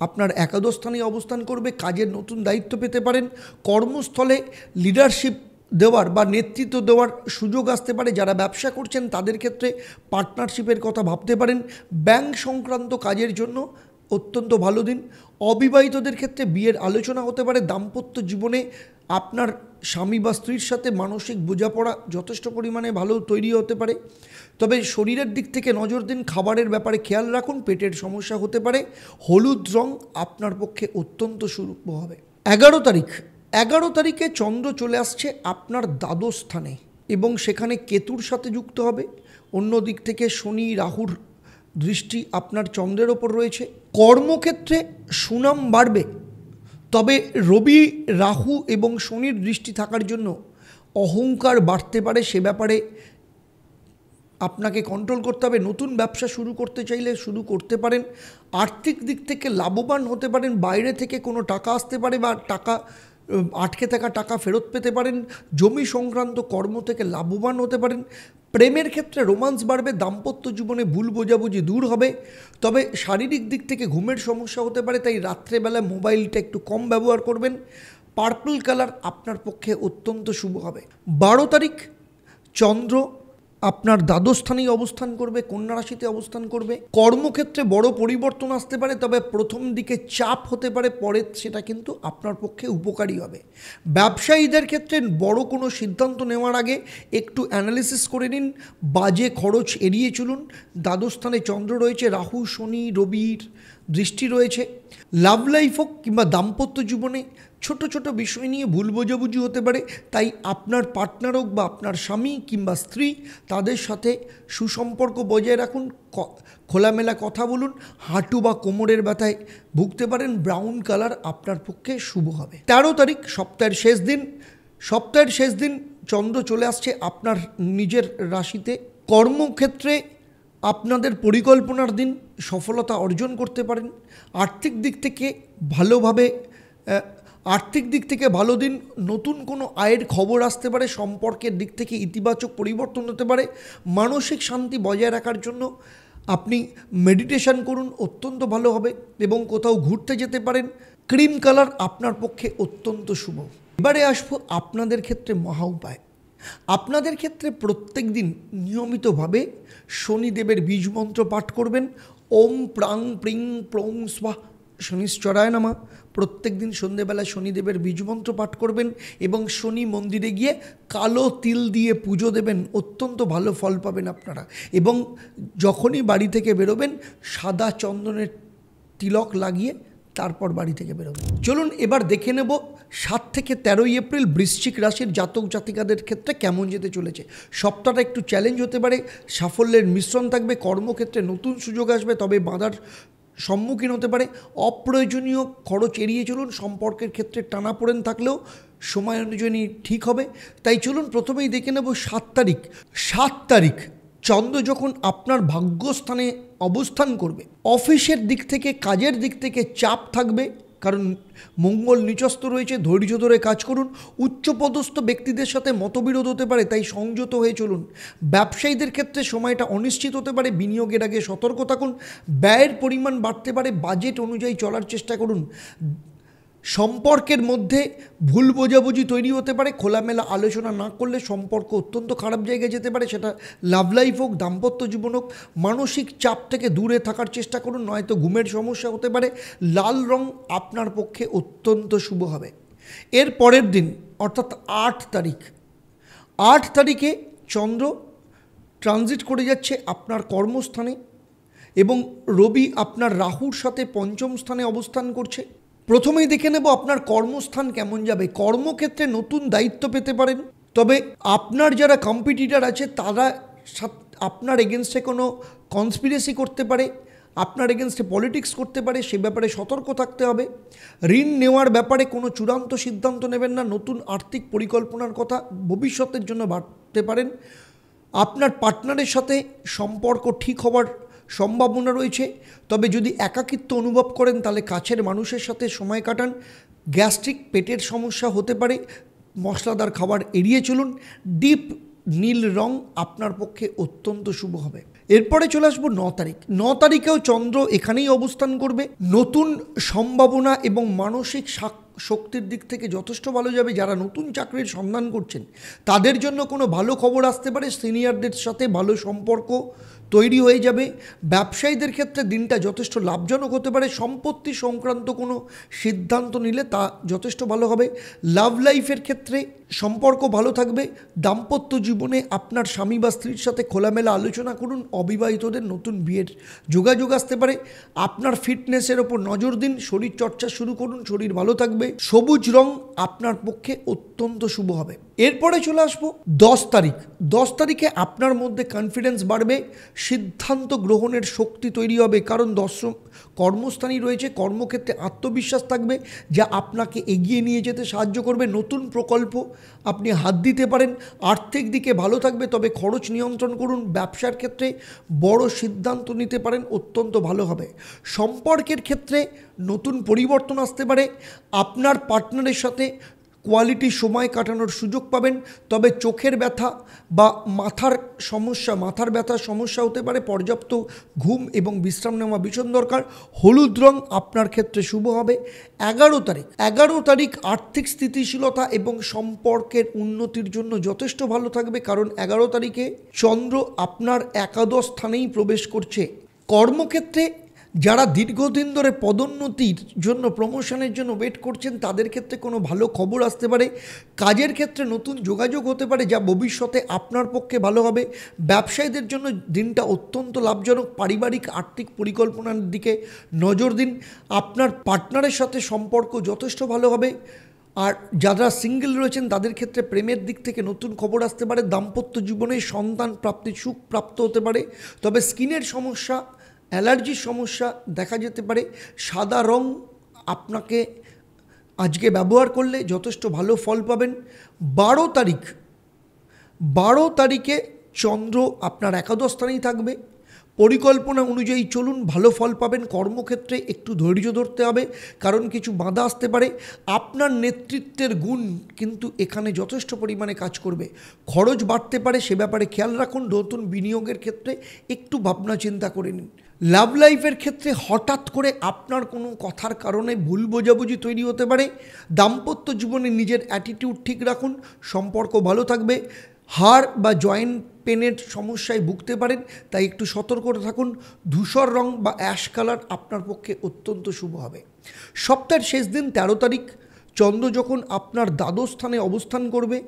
আপনার একাদশ স্থানে অবস্থান করবে। কাজের নতুন দায়িত্ব পেতে পারেন। কর্মস্থলে লিডারশিপ দেওয়ার বা নেতৃত্ব দেওয়ার সুযোগ আসতে পারে। যারা ব্যবসা করছেন তাদের ক্ষেত্রে পার্টনারশিপের কথা ভাবতে পারেন। ব্যাংক সংক্রান্ত কাজের জন্য অত্যন্ত ভালো দিন। অবিবাহিতদের ক্ষেত্রে বিয়ের আলোচনা হতে পারে। দাম্পত্য জীবনে আপনার স্বামী বা স্ত্রীর সাথে মানসিক বোঝাপড়া যথেষ্ট পরিমাণে ভালো তৈরি হতে পারে। তবে শরীরের দিক থেকে নজর দিন, খাবারের ব্যাপারে খেয়াল রাখুন, পেটের সমস্যা হতে পারে। হলুদ রং আপনার পক্ষে অত্যন্ত শুভ হবে। 11 তারিখে চন্দ্র চলে আসছে আপনার দ্বাদশ স্থানে এবং সেখানে কেতুর সাথে যুক্ত হবে। অন্য দিক থেকে শনি রাহুর দৃষ্টি আপনার চন্দ্রের ওপর রয়েছে। কর্মক্ষেত্রে সুনাম বাড়বে, তবে রবি রাহু এবং শনির দৃষ্টি থাকার জন্য অহংকার বাড়তে পারে। সে ব্যাপারে আপনাকে কন্ট্রোল করতে হবে। নতুন ব্যবসা শুরু করতে চাইলে শুরু করতে পারেন। আর্থিক দিক থেকে লাভবান হতে পারেন। বাইরে থেকে কোনো টাকা আসতে পারে বা আটকে থাকা টাকা ফেরত পেতে পারেন। জমি সংক্রান্ত কর্ম থেকে লাভবান হতে পারেন। প্রেমের ক্ষেত্রে রোমান্স বাড়বে। দাম্পত্য জীবনে ভুল বোঝাবুঝি দূর হবে। তবে শারীরিক দিক থেকে ঘুমের সমস্যা হতে পারে, তাই রাত্রেবেলা মোবাইলটা একটু কম ব্যবহার করবেন। পার্পল কালার আপনার পক্ষে অত্যন্ত শুভ হবে। 12 তারিখ চন্দ্র আপনার দ্বাদশ স্থানেই অবস্থান করবে, কন্যা রাশিতে অবস্থান করবে। কর্মক্ষেত্রে বড় পরিবর্তন আসতে পারে, তবে প্রথম দিকে চাপ হতে পারে, পরে সেটা কিন্তু আপনার পক্ষে উপকারী হবে। ব্যবসায়ীদের ক্ষেত্রে বড় কোনো সিদ্ধান্ত নেওয়ার আগে একটু অ্যানালিসিস করে নিন, বাজে খরচ এড়িয়ে চলুন। দ্বাদশ স্থানে চন্দ্র রয়েছে, রাহু শনি রবির দৃষ্টি রয়েছে। লাভ লাইফ হোক কিংবা দাম্পত্য জীবনে ছোট ছোট বিষয় নিয়ে ভুল বোঝাবুঝি হতে পারে, তাই আপনার পার্টনার হোক বা আপনার স্বামী কিংবা স্ত্রী, তাদের সাথে সুসম্পর্ক বজায় রাখুন, খোলামেলা কথা বলুন। হাঁটু বা কোমরের ব্যথায় ভুগতে পারেন, ব্রাউন কালার আপনার পক্ষে শুভ হবে। 13 তারিখ সপ্তাহের শেষ দিন চন্দ্র চলে আসছে আপনার নিজের রাশিতে। কর্মক্ষেত্রে আপনাদের পরিকল্পনার দিন, সফলতা অর্জন করতে পারেন। আর্থিক দিক থেকে ভালো দিন, নতুন কোনো আয়ের খবর আসতে পারে, সম্পর্কের দিক থেকে ইতিবাচক পরিবর্তন হতে পারে। মানসিক শান্তি বজায় রাখার জন্য আপনি মেডিটেশন করুন, অত্যন্ত ভালো হবে। এবং কোথাও ঘুরতে যেতে পারেন। ক্রিম কালার আপনার পক্ষে অত্যন্ত শুভ। এবারে আসবো আপনাদের ক্ষেত্রে মহা উপায়। আপনাদের ক্ষেত্রে প্রত্যেক দিন নিয়মিতভাবে শনিদেবের বীজ মন্ত্র পাঠ করবেন। ওম প্রাং প্রিং প্রং স্বাহা শনিশ্চরায় নমঃ। প্রত্যেক দিন সন্ধ্যেবেলা শনিদেবের বীজমন্ত্র পাঠ করবেন এবং শনি মন্দিরে গিয়ে কালো তিল দিয়ে পুজো দেবেন, অত্যন্ত ভালো ফল পাবেন আপনারা। এবং যখনই বাড়ি থেকে বেরোবেন সাদা চন্দনের তিলক লাগিয়ে তারপর বাড়ি থেকে বেরোবেন। চলুন এবার দেখে নেব 7 থেকে 13 এপ্রিল বৃশ্চিক রাশির জাতক জাতিকাদের ক্ষেত্রে কেমন যেতে চলেছে। সপ্তাহটা একটু চ্যালেঞ্জ হতে পারে, সাফল্যের মিশ্রণ থাকবে। কর্মক্ষেত্রে নতুন সুযোগ আসবে, তবে বাধার সম্মুখীন হতে পারে। অপ্রয়োজনীয় খরচ এড়িয়ে চলুন। সম্পর্কের ক্ষেত্রে টানাপোড়েন থাকলেও সময় অনুযায়ী ঠিক হবে। তাই চলুন প্রথমেই দেখে নেব 7 তারিখ চন্দ্র যখন আপনার ভাগ্যস্থানে অবস্থান করবে। অফিসের দিক থেকে, কাজের দিক থেকে চাপ থাকবে, কারণ মঙ্গল নিচস্থ রয়েছে। ধৈর্য ধরে কাজ করুন। উচ্চপদস্থ ব্যক্তিদের সাথে মতবিরোধ হতে পারে, তাই সংযত হয়ে চলুন। ব্যবসায়ীদের ক্ষেত্রে সময়টা অনিশ্চিত হতে পারে, বিনিয়োগের আগে সতর্ক থাকুন। ব্যয়ের পরিমাণ বাড়তে পারে, বাজেট অনুযায়ী চলার চেষ্টা করুন। সম্পর্কের মধ্যে ভুল বোঝাবুঝি তৈরি হতে পারে, খোলামেলা আলোচনা না করলে সম্পর্ক অত্যন্ত খারাপ জায়গায় যেতে পারে, সেটা লাভ লাইফ হোক দাম্পত্য জীবন হোক। মানসিক চাপ থেকে দূরে থাকার চেষ্টা করুন, নয়তো ঘুমের সমস্যা হতে পারে। লাল রং আপনার পক্ষে অত্যন্ত শুভ হবে। এর পরের দিন অর্থাৎ 8 তারিখে চন্দ্র ট্রানজিট করে যাচ্ছে আপনার কর্মস্থানে এবং রবি আপনার রাহুর সাথে পঞ্চম স্থানে অবস্থান করছে। প্রথমেই দেখে নেব আপনার কর্মস্থান কেমন যাবে। কর্মক্ষেত্রে নতুন দায়িত্ব পেতে পারেন, তবে আপনার যারা কম্পিটিটর আছে তারা আপনার এগেনস্টে কোনো কনস্পিরেসি করতে পারে, আপনার এগেনস্টে পলিটিক্স করতে পারে, সে ব্যাপারে সতর্ক থাকতে হবে। ঋণ নেওয়ার ব্যাপারে কোনো চূড়ান্ত সিদ্ধান্ত নেবেন না। নতুন আর্থিক পরিকল্পনার কথা ভবিষ্যতের জন্য ভাবতে পারেন। আপনার পার্টনারের সাথে সম্পর্ক ঠিক হওয়ার সম্ভাবনা রয়েছে, তবে যদি একাকিত্ব অনুভব করেন তাহলে কাছের মানুষের সাথে সময় কাটান। গ্যাস্ট্রিক, পেটের সমস্যা হতে পারে, মশলাদার খাবার এড়িয়ে চলুন। ডিপ নীল রং আপনার পক্ষে অত্যন্ত শুভ হবে। এরপরে চলে আসবো 9 তারিখেও চন্দ্র এখানেই অবস্থান করবে। নতুন সম্ভাবনা এবং মানসিক শক্তির দিক থেকে যথেষ্ট ভালো যাবে। যারা নতুন চাকরির সন্ধান করছেন তাদের জন্য কোনো ভালো খবর আসতে পারে। সিনিয়রদের সাথে ভালো সম্পর্ক তৈরি হয়ে যাবে। ব্যবসায়ীদের ক্ষেত্রে দিনটা যথেষ্ট লাভজনক হতে পারে। সম্পত্তি সংক্রান্ত কোনো সিদ্ধান্ত নিলে তা যথেষ্ট ভালো হবে। লাভ লাইফের ক্ষেত্রে সম্পর্ক ভালো থাকবে। দাম্পত্য জীবনে আপনার স্বামী বা স্ত্রীর সাথে খোলামেলা আলোচনা করুন। অবিবাহিতদের নতুন বিয়ের যোগাযোগ আসতে পারে। আপনার ফিটনেসের ওপর নজর দিন, শরীর চর্চা শুরু করুন, শরীর ভালো থাকবে। সবুজ রং আপনার পক্ষে অত্যন্ত শুভ হবে। এরপরে চলে আসবো 10 তারিখে আপনার মধ্যে কনফিডেন্স বাড়বে, সিদ্ধান্ত গ্রহণের শক্তি তৈরি হবে, কারণ দশম কর্মস্থানই রয়েছে। কর্মক্ষেত্রে আত্মবিশ্বাস থাকবে যা আপনাকে এগিয়ে নিয়ে যেতে সাহায্য করবে। নতুন প্রকল্প আপনি হাত দিতে পারেন। আর্থিক দিকে ভালো থাকবে, তবে খরচ নিয়ন্ত্রণ করুন। ব্যবসার ক্ষেত্রে বড় সিদ্ধান্ত নিতে পারেন, অত্যন্ত ভালো হবে। সম্পর্কের ক্ষেত্রে নতুন পরিবর্তন আসতে পারে। আপনার পার্টনারের সাথে কোয়ালিটি সময় কাটানোর সুযোগ পাবেন। তবে চোখের ব্যথা বা মাথার ব্যথার সমস্যা হতে পারে। পর্যাপ্ত ঘুম এবং বিশ্রাম নেওয়া ভীষণ দরকার। হলুদ রং আপনার ক্ষেত্রে শুভ হবে। 11 তারিখ আর্থিক স্থিতিশীলতা এবং সম্পর্কের উন্নতির জন্য যথেষ্ট ভালো থাকবে, কারণ 11 তারিখে চন্দ্র আপনার একাদশ স্থানেই প্রবেশ করছে। কর্মক্ষেত্রে যারা দীর্ঘদিন ধরে পদোন্নতির জন্য, প্রমোশনের জন্য ওয়েট করছেন, তাদের ক্ষেত্রে কোনো ভালো খবর আসতে পারে। কাজের ক্ষেত্রে নতুন যোগাযোগ হতে পারে, যা ভবিষ্যতে আপনার পক্ষে ভালো হবে। ব্যবসায়ীদের জন্য দিনটা অত্যন্ত লাভজনক। পারিবারিক আর্থিক পরিকল্পনার দিকে নজর দিন। আপনার পার্টনারের সাথে সম্পর্ক যথেষ্ট ভালো হবে। আর যারা সিঙ্গেল রয়েছেন তাদের ক্ষেত্রে প্রেমের দিক থেকে নতুন খবর আসতে পারে। দাম্পত্য জীবনে সন্তান প্রাপ্তির সুখ প্রাপ্ত হতে পারে। তবে স্কিনের সমস্যা, অ্যালার্জির সমস্যা দেখা যেতে পারে। সাদা রং আপনাকে আজকে ব্যবহার করলে যথেষ্ট ভালো ফল পাবেন। 12 তারিখে চন্দ্র আপনার একাদশ স্থানেই থাকবে। পরিকল্পনা অনুযায়ী চলুন, ভালো ফল পাবেন। কর্মক্ষেত্রে একটু ধৈর্য ধরতে হবে, কারণ কিছু বাধা আসতে পারে। আপনার নেতৃত্বের গুণ কিন্তু এখানে যথেষ্ট পরিমাণে কাজ করবে। খরচ বাড়তে পারে, সে ব্যাপারে খেয়াল রাখুন। নতুন বিনিয়োগের ক্ষেত্রে একটু ভাবনা চিন্তা করে নিন। লাভ লাইফের ক্ষেত্রে হঠাৎ করে আপনার কোনো কথার কারণে ভুল বোঝাবুঝি তৈরি হতে পারে। দাম্পত্য জীবনে নিজের অ্যাটিটিউড ঠিক রাখুন, সম্পর্ক ভালো থাকবে। হাড় বা জয়েন্ট পেনের সমস্যায় ভুগতে পারেন, তাই একটু সতর্ক থাকুন। ধূসর রং বা অ্যাশ কালার আপনার পক্ষে অত্যন্ত শুভ হবে। সপ্তাহের শেষ দিন 13 তারিখ চন্দ্র যখন আপনার দ্বাদশ স্থানে অবস্থান করবে,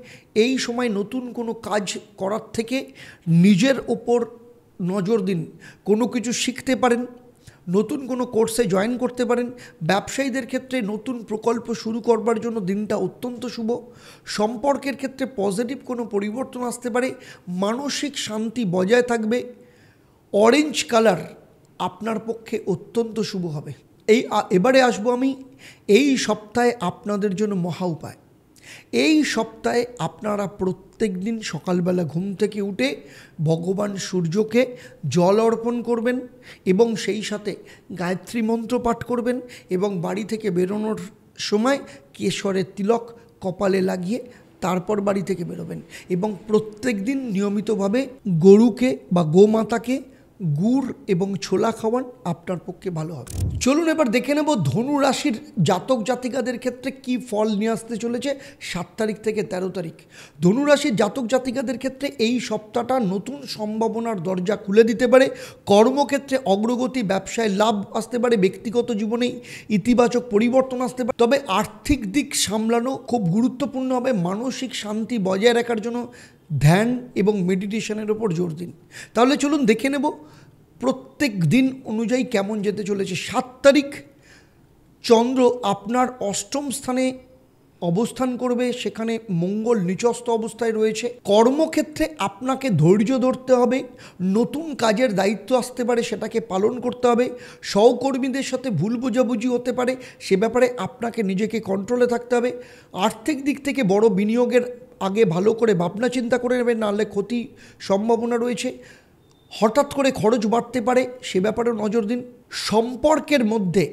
এই সময় নতুন কোনো কাজ করার থেকে নিজের ওপর নজর দিন। কোনো কিছু শিখতে পারেন, নতুন কোনো কোর্সে জয়েন করতে পারেন। ব্যবসায়ীদের ক্ষেত্রে নতুন প্রকল্প শুরু করবার জন্য দিনটা অত্যন্ত শুভ। সম্পর্কের ক্ষেত্রে পজিটিভ কোনো পরিবর্তন আসতে পারে। মানসিক শান্তি বজায় থাকবে। অরেঞ্জ কালার আপনার পক্ষে অত্যন্ত শুভ হবে। এবারে আসবো আমি এই সপ্তাহে আপনাদের জন্য মহা উপায়। এই সপ্তাহে আপনারা প্রত্যেক দিন সকালবেলা ঘুম থেকে উঠে ভগবান সূর্যকে জল অর্পণ করবেন এবং সেই সাথে গায়ত্রী মন্ত্র পাঠ করবেন এবং বাড়ি থেকে বেরোনোর সময় কেশরের তিলক কপালে লাগিয়ে তারপর বাড়ি থেকে বেরোবেন। এবং প্রত্যেক দিন নিয়মিতভাবে গরুকে বা গোমাতাকে গুড় এবং ছোলা খাওয়ান, আপনার পক্ষে ভালো হবে। চলুন এবার দেখে নেব ধনু রাশির জাতক জাতিকাদের ক্ষেত্রে কি ফল নিয়ে আসতে চলেছে 7 তারিখ থেকে 13 তারিখ। ধনু রাশির জাতক জাতিকাদের ক্ষেত্রে এই সপ্তাহটা নতুন সম্ভাবনার দরজা খুলে দিতে পারে। কর্মক্ষেত্রে অগ্রগতি, ব্যবসায় লাভ আসতে পারে। ব্যক্তিগত জীবনে ইতিবাচক পরিবর্তন আসতে পারে। তবে আর্থিক দিক সামলানো খুব গুরুত্বপূর্ণ হবে। মানসিক শান্তি বজায় রাখার জন্য ধ্যান এবং মেডিটেশনের ওপর জোর দিন। তাহলে চলুন দেখে নেব প্রত্যেক দিন অনুযায়ী কেমন যেতে চলেছে। 7 তারিখ চন্দ্র আপনার অষ্টম স্থানে অবস্থান করবে, সেখানে মঙ্গল নিচস্থ অবস্থায় রয়েছে। কর্মক্ষেত্রে আপনাকে ধৈর্য ধরতে হবে। নতুন কাজের দায়িত্ব আসতে পারে, সেটাকে পালন করতে হবে। সহকর্মীদের সাথে ভুল বোঝাবুঝি হতে পারে, সে ব্যাপারে আপনাকে নিজেকে কন্ট্রোলে থাকতে হবে। আর্থিক দিক থেকে বড় বিনিয়োগের আগে ভালো করে ভাবনা চিন্তা করে নেবেন, নাহলে ক্ষতি সম্ভাবনা রয়েছে। হঠাৎ করে খরচ বাড়তে পারে, সে ব্যাপারে নজর দিন। সম্পর্কের মধ্যে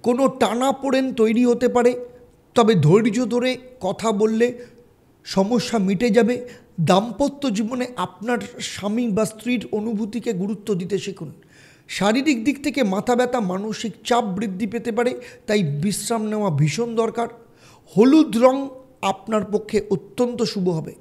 কোনো টানাপোড়েন তৈরি হতে পারে, তবে ধৈর্য ধরে কথা বললে সমস্যা মিটে যাবে। দাম্পত্য জীবনে আপনার স্বামী বা স্ত্রীর অনুভূতিকে গুরুত্ব দিতে শিখুন। শারীরিক দিক থেকে মাথা ব্যথা, মানসিক চাপ বৃদ্ধি পেতে পারে, তাই বিশ্রাম নেওয়া ভীষণ দরকার। হলুদ রং আপনার পক্ষে অত্যন্ত শুভ হবে।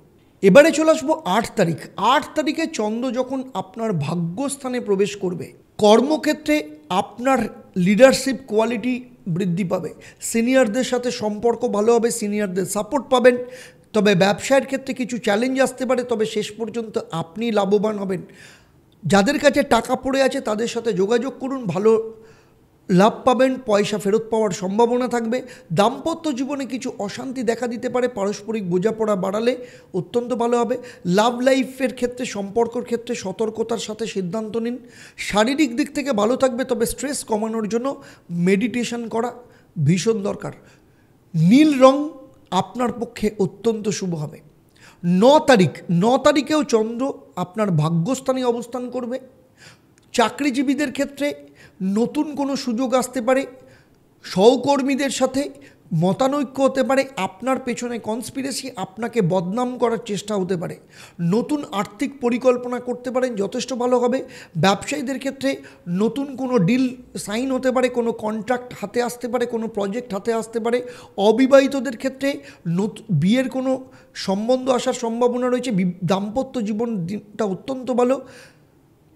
এবারে চলে আসবো 8 তারিখ। 8 তারিখে চন্দ্র যখন আপনার ভাগ্যস্থানে প্রবেশ করবে, কর্মক্ষেত্রে আপনার লিডারশিপ কোয়ালিটি বৃদ্ধি পাবে। সিনিয়রদের সাথে সম্পর্ক ভালো হবে, সিনিয়রদের সাপোর্ট পাবেন। তবে ব্যবসায়ের ক্ষেত্রে কিছু চ্যালেঞ্জ আসতে পারে, তবে শেষ পর্যন্ত আপনি লাভবান হবেন। যাদের কাছে টাকা পড়ে আছে তাদের সাথে যোগাযোগ করুন, ভালো লাভ পাবেন, পয়সা ফেরত পাওয়ার সম্ভাবনা থাকবে। দাম্পত্য জীবনে কিছু অশান্তি দেখা দিতে পারে, পারস্পরিক বোঝাপড়া বাড়ালে অত্যন্ত ভালো হবে। লাভ লাইফের ক্ষেত্রে, সম্পর্কের ক্ষেত্রে সতর্কতার সাথে সিদ্ধান্ত নিন। শারীরিক দিক থেকে ভালো থাকবে, তবে স্ট্রেস কমানোর জন্য মেডিটেশন করা ভীষণ দরকার। নীল রং আপনার পক্ষে অত্যন্ত শুভ হবে। 9 তারিখেও চন্দ্র আপনার ভাগ্যস্থানে অবস্থান করবে। চাকরিজীবীদের ক্ষেত্রে নতুন কোনো সুযোগ আসতে পারে। সহকর্মীদের সাথে মতানৈক্য হতে পারে, আপনার পেছনে কনস্পিরেসি, আপনাকে বদনাম করার চেষ্টা হতে পারে। নতুন আর্থিক পরিকল্পনা করতে পারেন, যথেষ্ট ভালো হবে। ব্যবসায়ীদের ক্ষেত্রে নতুন কোনো ডিল সাইন হতে পারে, কোনো কন্ট্রাক্ট হাতে আসতে পারে, কোনো প্রজেক্ট হাতে আসতে পারে। অবিবাহিতদের ক্ষেত্রে বিয়ের কোনো সম্বন্ধ আসার সম্ভাবনা রয়েছে। দাম্পত্য জীবনটা অত্যন্ত ভালো।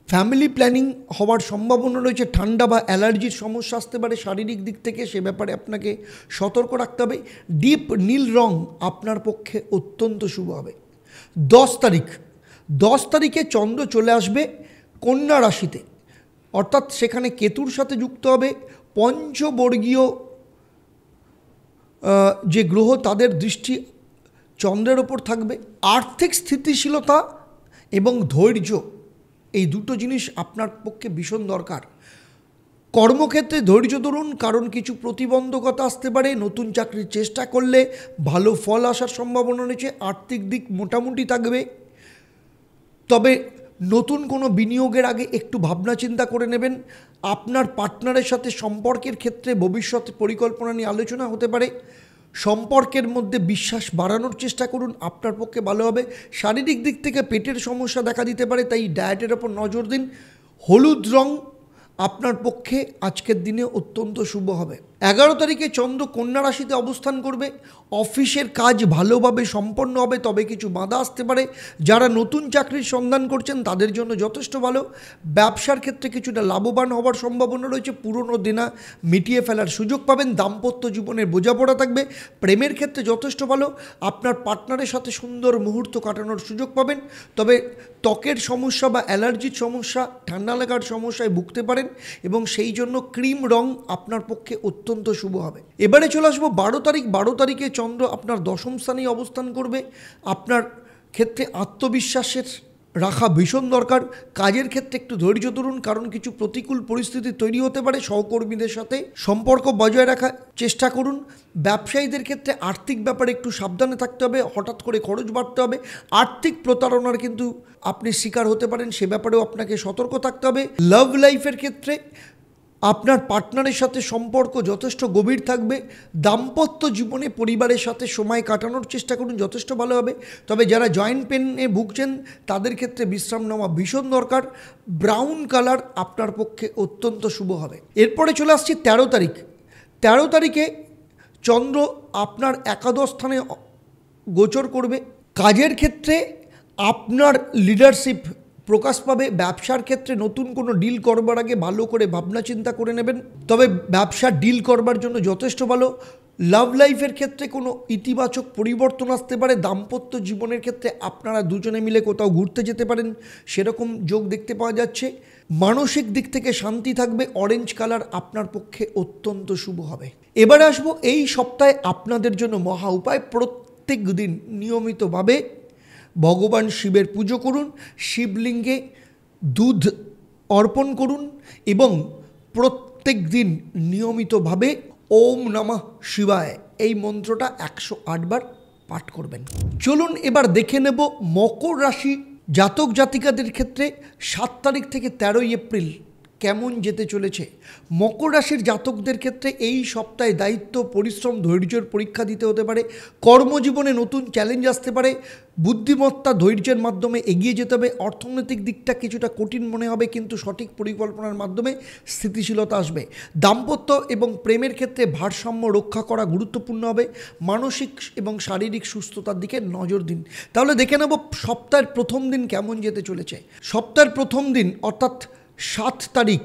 ফ্যামিলি প্ল্যানিং হওয়ার সম্ভাবনা রয়েছে। ঠান্ডা বা অ্যালার্জির সমস্যা আসতে পারে শারীরিক দিক থেকে, সে ব্যাপারে আপনাকে সতর্ক রাখতে হবে। ডিপ নীল রং আপনার পক্ষে অত্যন্ত শুভ হবে। 10 তারিখে চন্দ্র চলে আসবে কন্যা রাশিতে, অর্থাৎ সেখানে কেতুর সাথে যুক্ত হবে। পঞ্চবর্গীয় যে গ্রহ তাদের দৃষ্টি চন্দ্রের ওপর থাকবে। আর্থিক স্থিতিশীলতা এবং ধৈর্য, এই দুটো জিনিস আপনার পক্ষে ভীষণ দরকার। কর্মক্ষেত্রে ধৈর্য ধরুন, কারণ কিছু প্রতিবন্ধকতা আসতে পারে। নতুন চাকরির চেষ্টা করলে ভালো ফল আসার সম্ভাবনা রয়েছে। আর্থিক দিক মোটামুটি থাকবে, তবে নতুন কোনো বিনিয়োগের আগে একটু ভাবনা চিন্তা করে নেবেন। আপনার পার্টনারের সাথে সম্পর্কের ক্ষেত্রে ভবিষ্যৎ পরিকল্পনা নিয়ে আলোচনা হতে পারে। সম্পর্কের মধ্যে বিশ্বাস বাড়ানোর চেষ্টা করুন, আপনার পক্ষে ভালো হবে। শারীরিক দিক থেকে পেটের সমস্যা দেখা দিতে পারে, তাই ডায়েটের ওপর নজর দিন। হলুদ রং আপনার পক্ষে আজকের দিনে অত্যন্ত শুভ হবে। 11 তারিখে চন্দ্র কন্যা রাশিতে অবস্থান করবে। অফিসের কাজ ভালোভাবে সম্পন্ন হবে, তবে কিছু বাধা আসতে পারে। যারা নতুন চাকরির সন্ধান করছেন তাদের জন্য যথেষ্ট ভালো। ব্যবসার ক্ষেত্রে কিছুটা লাভবান হওয়ার সম্ভাবনা রয়েছে। পুরনো দেনা মিটিয়ে ফেলার সুযোগ পাবেন। দাম্পত্য জীবনের বোঝাপড়া থাকবে। প্রেমের ক্ষেত্রে যথেষ্ট ভালো। আপনার পার্টনারের সাথে সুন্দর মুহূর্ত কাটানোর সুযোগ পাবেন, তবে ত্বকের সমস্যা বা অ্যালার্জির সমস্যা, ঠান্ডা লাগার সমস্যায় ভুগতে পারেন, এবং সেই জন্য ক্রিম রং আপনার পক্ষে অত্যন্ত শুভ হবে। এবারে চলে আসবো 12 তারিখে চন্দ্র আপনার দশম স্থানেই অবস্থান করবে। আপনার ক্ষেত্রে আত্মবিশ্বাসের রাখা ভীষণ দরকার। কাজের ক্ষেত্রে একটু ধৈর্য ধরুন, কারণ কিছু প্রতিকূল পরিস্থিতি তৈরি হতে পারে। সহকর্মীদের সাথে সম্পর্ক বজায় রাখার চেষ্টা করুন। ব্যবসায়ীদের ক্ষেত্রে আর্থিক ব্যাপারে একটু সাবধানে থাকতে হবে, হঠাৎ করে খরচ বাড়তে হবে। আর্থিক প্রতারণার কিন্তু আপনি শিকার হতে পারেন, সে ব্যাপারেও আপনাকে সতর্ক থাকতে হবে। লাভ লাইফের ক্ষেত্রে আপনার পার্টনারের সাথে সম্পর্ক যথেষ্ট গভীর থাকবে। দাম্পত্য জীবনে পরিবারের সাথে সময় কাটানোর চেষ্টা করুন, যথেষ্ট ভালো হবে। তবে যারা জয়েন্ট পেনে ভুগছেন তাদের ক্ষেত্রে বিশ্রাম নেওয়া ভীষণ দরকার। ব্রাউন কালার আপনার পক্ষে অত্যন্ত শুভ হবে। এরপরে চলে আসছি 13 তারিখে চন্দ্র আপনার একাদশ স্থানে গোচর করবে। কাজের ক্ষেত্রে আপনার লিডারশিপ প্রকাশ পাবে। ব্যবসার ক্ষেত্রে নতুন কোনো ডিল করবার আগে ভালো করে ভাবনা চিন্তা করে নেবেন, তবে ব্যবসার ডিল করবার জন্য যথেষ্ট ভালো। লাভ লাইফের ক্ষেত্রে কোনো ইতিবাচক পরিবর্তন আসতে পারে। দাম্পত্য জীবনের ক্ষেত্রে আপনারা দুজনে মিলে কোথাও ঘুরতে যেতে পারেন, সেরকম যোগ দেখতে পাওয়া যাচ্ছে। মানসিক দিক থেকে শান্তি থাকবে। অরেঞ্জ কালার আপনার পক্ষে অত্যন্ত শুভ হবে। এবারে আসবো এই সপ্তাহে আপনাদের জন্য মহা উপায়। প্রত্যেক দিন নিয়মিতভাবে ভগবান শিবের পুজো করুন, শিবলিঙ্গে দুধ অর্পণ করুন, এবং প্রত্যেক দিন নিয়মিতভাবে ওম নমঃ শিবায় এই মন্ত্রটা 108 বার পাঠ করবেন। চলুন এবার দেখে নেব মকর রাশি জাতক জাতিকাদের ক্ষেত্রে 7 তারিখ থেকে 13 এপ্রিল কেমন যেতে চলেছে। মকর রাশির জাতকদের ক্ষেত্রে এই সপ্তাহে দায়িত্ব, পরিশ্রম, ধৈর্যের পরীক্ষা দিতে হতে পারে। কর্মজীবনে নতুন চ্যালেঞ্জ আসতে পারে। বুদ্ধিমত্তা, ধৈর্যের মাধ্যমে এগিয়ে যেতে হবে। অর্থনৈতিক দিকটা কিছুটা কঠিন মনে হবে, কিন্তু সঠিক পরিকল্পনার মাধ্যমে স্থিতিশীলতা আসবে। দাম্পত্য এবং প্রেমের ক্ষেত্রে ভারসাম্য রক্ষা করা গুরুত্বপূর্ণ হবে। মানসিক এবং শারীরিক সুস্থতার দিকে নজর দিন। তাহলে দেখে নেব সপ্তাহের প্রথম দিন কেমন যেতে চলেছে। সপ্তাহের প্রথম দিন অর্থাৎ 7 তারিখ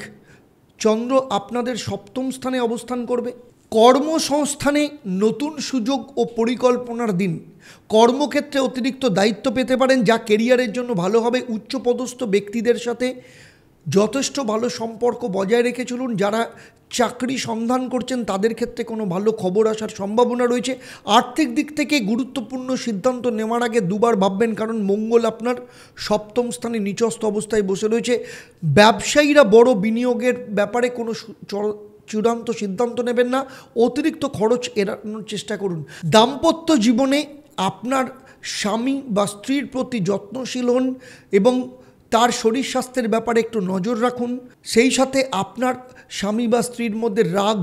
চন্দ্র আপনাদের সপ্তম স্থানে অবস্থান করবে। কর্মসংস্থানে নতুন সুযোগ ও পরিকল্পনার দিন। কর্মক্ষেত্রে অতিরিক্ত দায়িত্ব পেতে পারেন, যা কেরিয়ারের জন্য ভালো হবে। উচ্চপদস্থ ব্যক্তিদের সাথে যথেষ্ট ভালো সম্পর্ক বজায় রেখে চলুন। যারা চাকরি সন্ধান করছেন তাদের ক্ষেত্রে কোনো ভালো খবর আসার সম্ভাবনা রয়েছে। আর্থিক দিক থেকে গুরুত্বপূর্ণ সিদ্ধান্ত নেওয়ার আগে দুবার ভাববেন, কারণ মঙ্গল আপনার সপ্তম স্থানে নিচস্থ অবস্থায় বসে রয়েছে। ব্যবসায়ীরা বড় বিনিয়োগের ব্যাপারে কোনো চূড়ান্ত সিদ্ধান্ত নেবেন না। অতিরিক্ত খরচ এড়ানোর চেষ্টা করুন। দাম্পত্য জীবনে আপনার স্বামী বা স্ত্রীর প্রতি যত্নশীল হন এবং তার শরীর স্বাস্থ্যের ব্যাপারে একটু নজর রাখুন। সেই সাথে আপনার স্বামী বা স্ত্রীর মধ্যে রাগ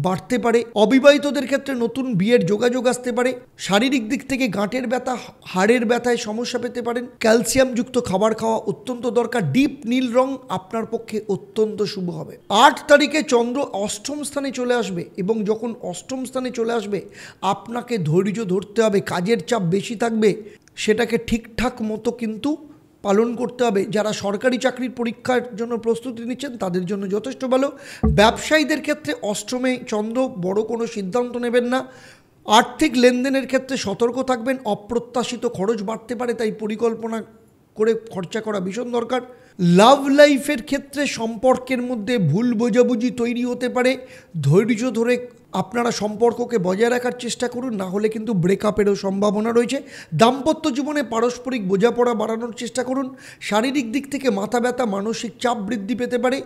বাড়তে পারে। অবিবাহিতদের ক্ষেত্রে নতুন বিয়ের যোগাযোগ আসতে পারে। শারীরিক দিক থেকে গাঁটের ব্যথা, হাড়ের ব্যথায় সমস্যা পেতে পারেন। ক্যালসিয়ামযুক্ত খাবার খাওয়া অত্যন্ত দরকার। ডিপ নীল রং আপনার পক্ষে অত্যন্ত শুভ হবে। 8 তারিখে চন্দ্র অষ্টম স্থানে চলে আসবে এবং যখন অষ্টম স্থানে চলে আসবে আপনাকে ধৈর্য ধরতে হবে। কাজের চাপ বেশি থাকবে, সেটাকে ঠিকঠাক মতো কিন্তু পালন করতে হবে। যারা সরকারি চাকরির পরীক্ষার জন্য প্রস্তুতি নিচ্ছেন তাদের জন্য যথেষ্ট ভালো। ব্যবসায়ীদের ক্ষেত্রে অষ্টমে চন্দ্র, বড় কোনো সিদ্ধান্ত নেবেন না। আর্থিক লেনদেনের ক্ষেত্রে সতর্ক থাকবেন। অপ্রত্যাশিত খরচ বাড়তে পারে, তাই পরিকল্পনা করে খরচা করা ভীষণ দরকার। লাভ লাইফের ক্ষেত্রে সম্পর্কের মধ্যে ভুল বোঝাবুঝি তৈরি হতে পারে। ধৈর্য ধরে আপনারা সম্পর্ককে বজায় রাখার চেষ্টা করুন, না হলে কিন্তু ব্রেকআপেরও সম্ভাবনা রয়েছে। দাম্পত্য জীবনে পারস্পরিক বোঝাপড়া বাড়ানোর চেষ্টা করুন। শারীরিক দিক থেকে মাথা ব্যথা, মানসিক চাপ বৃদ্ধি পেতে পারে।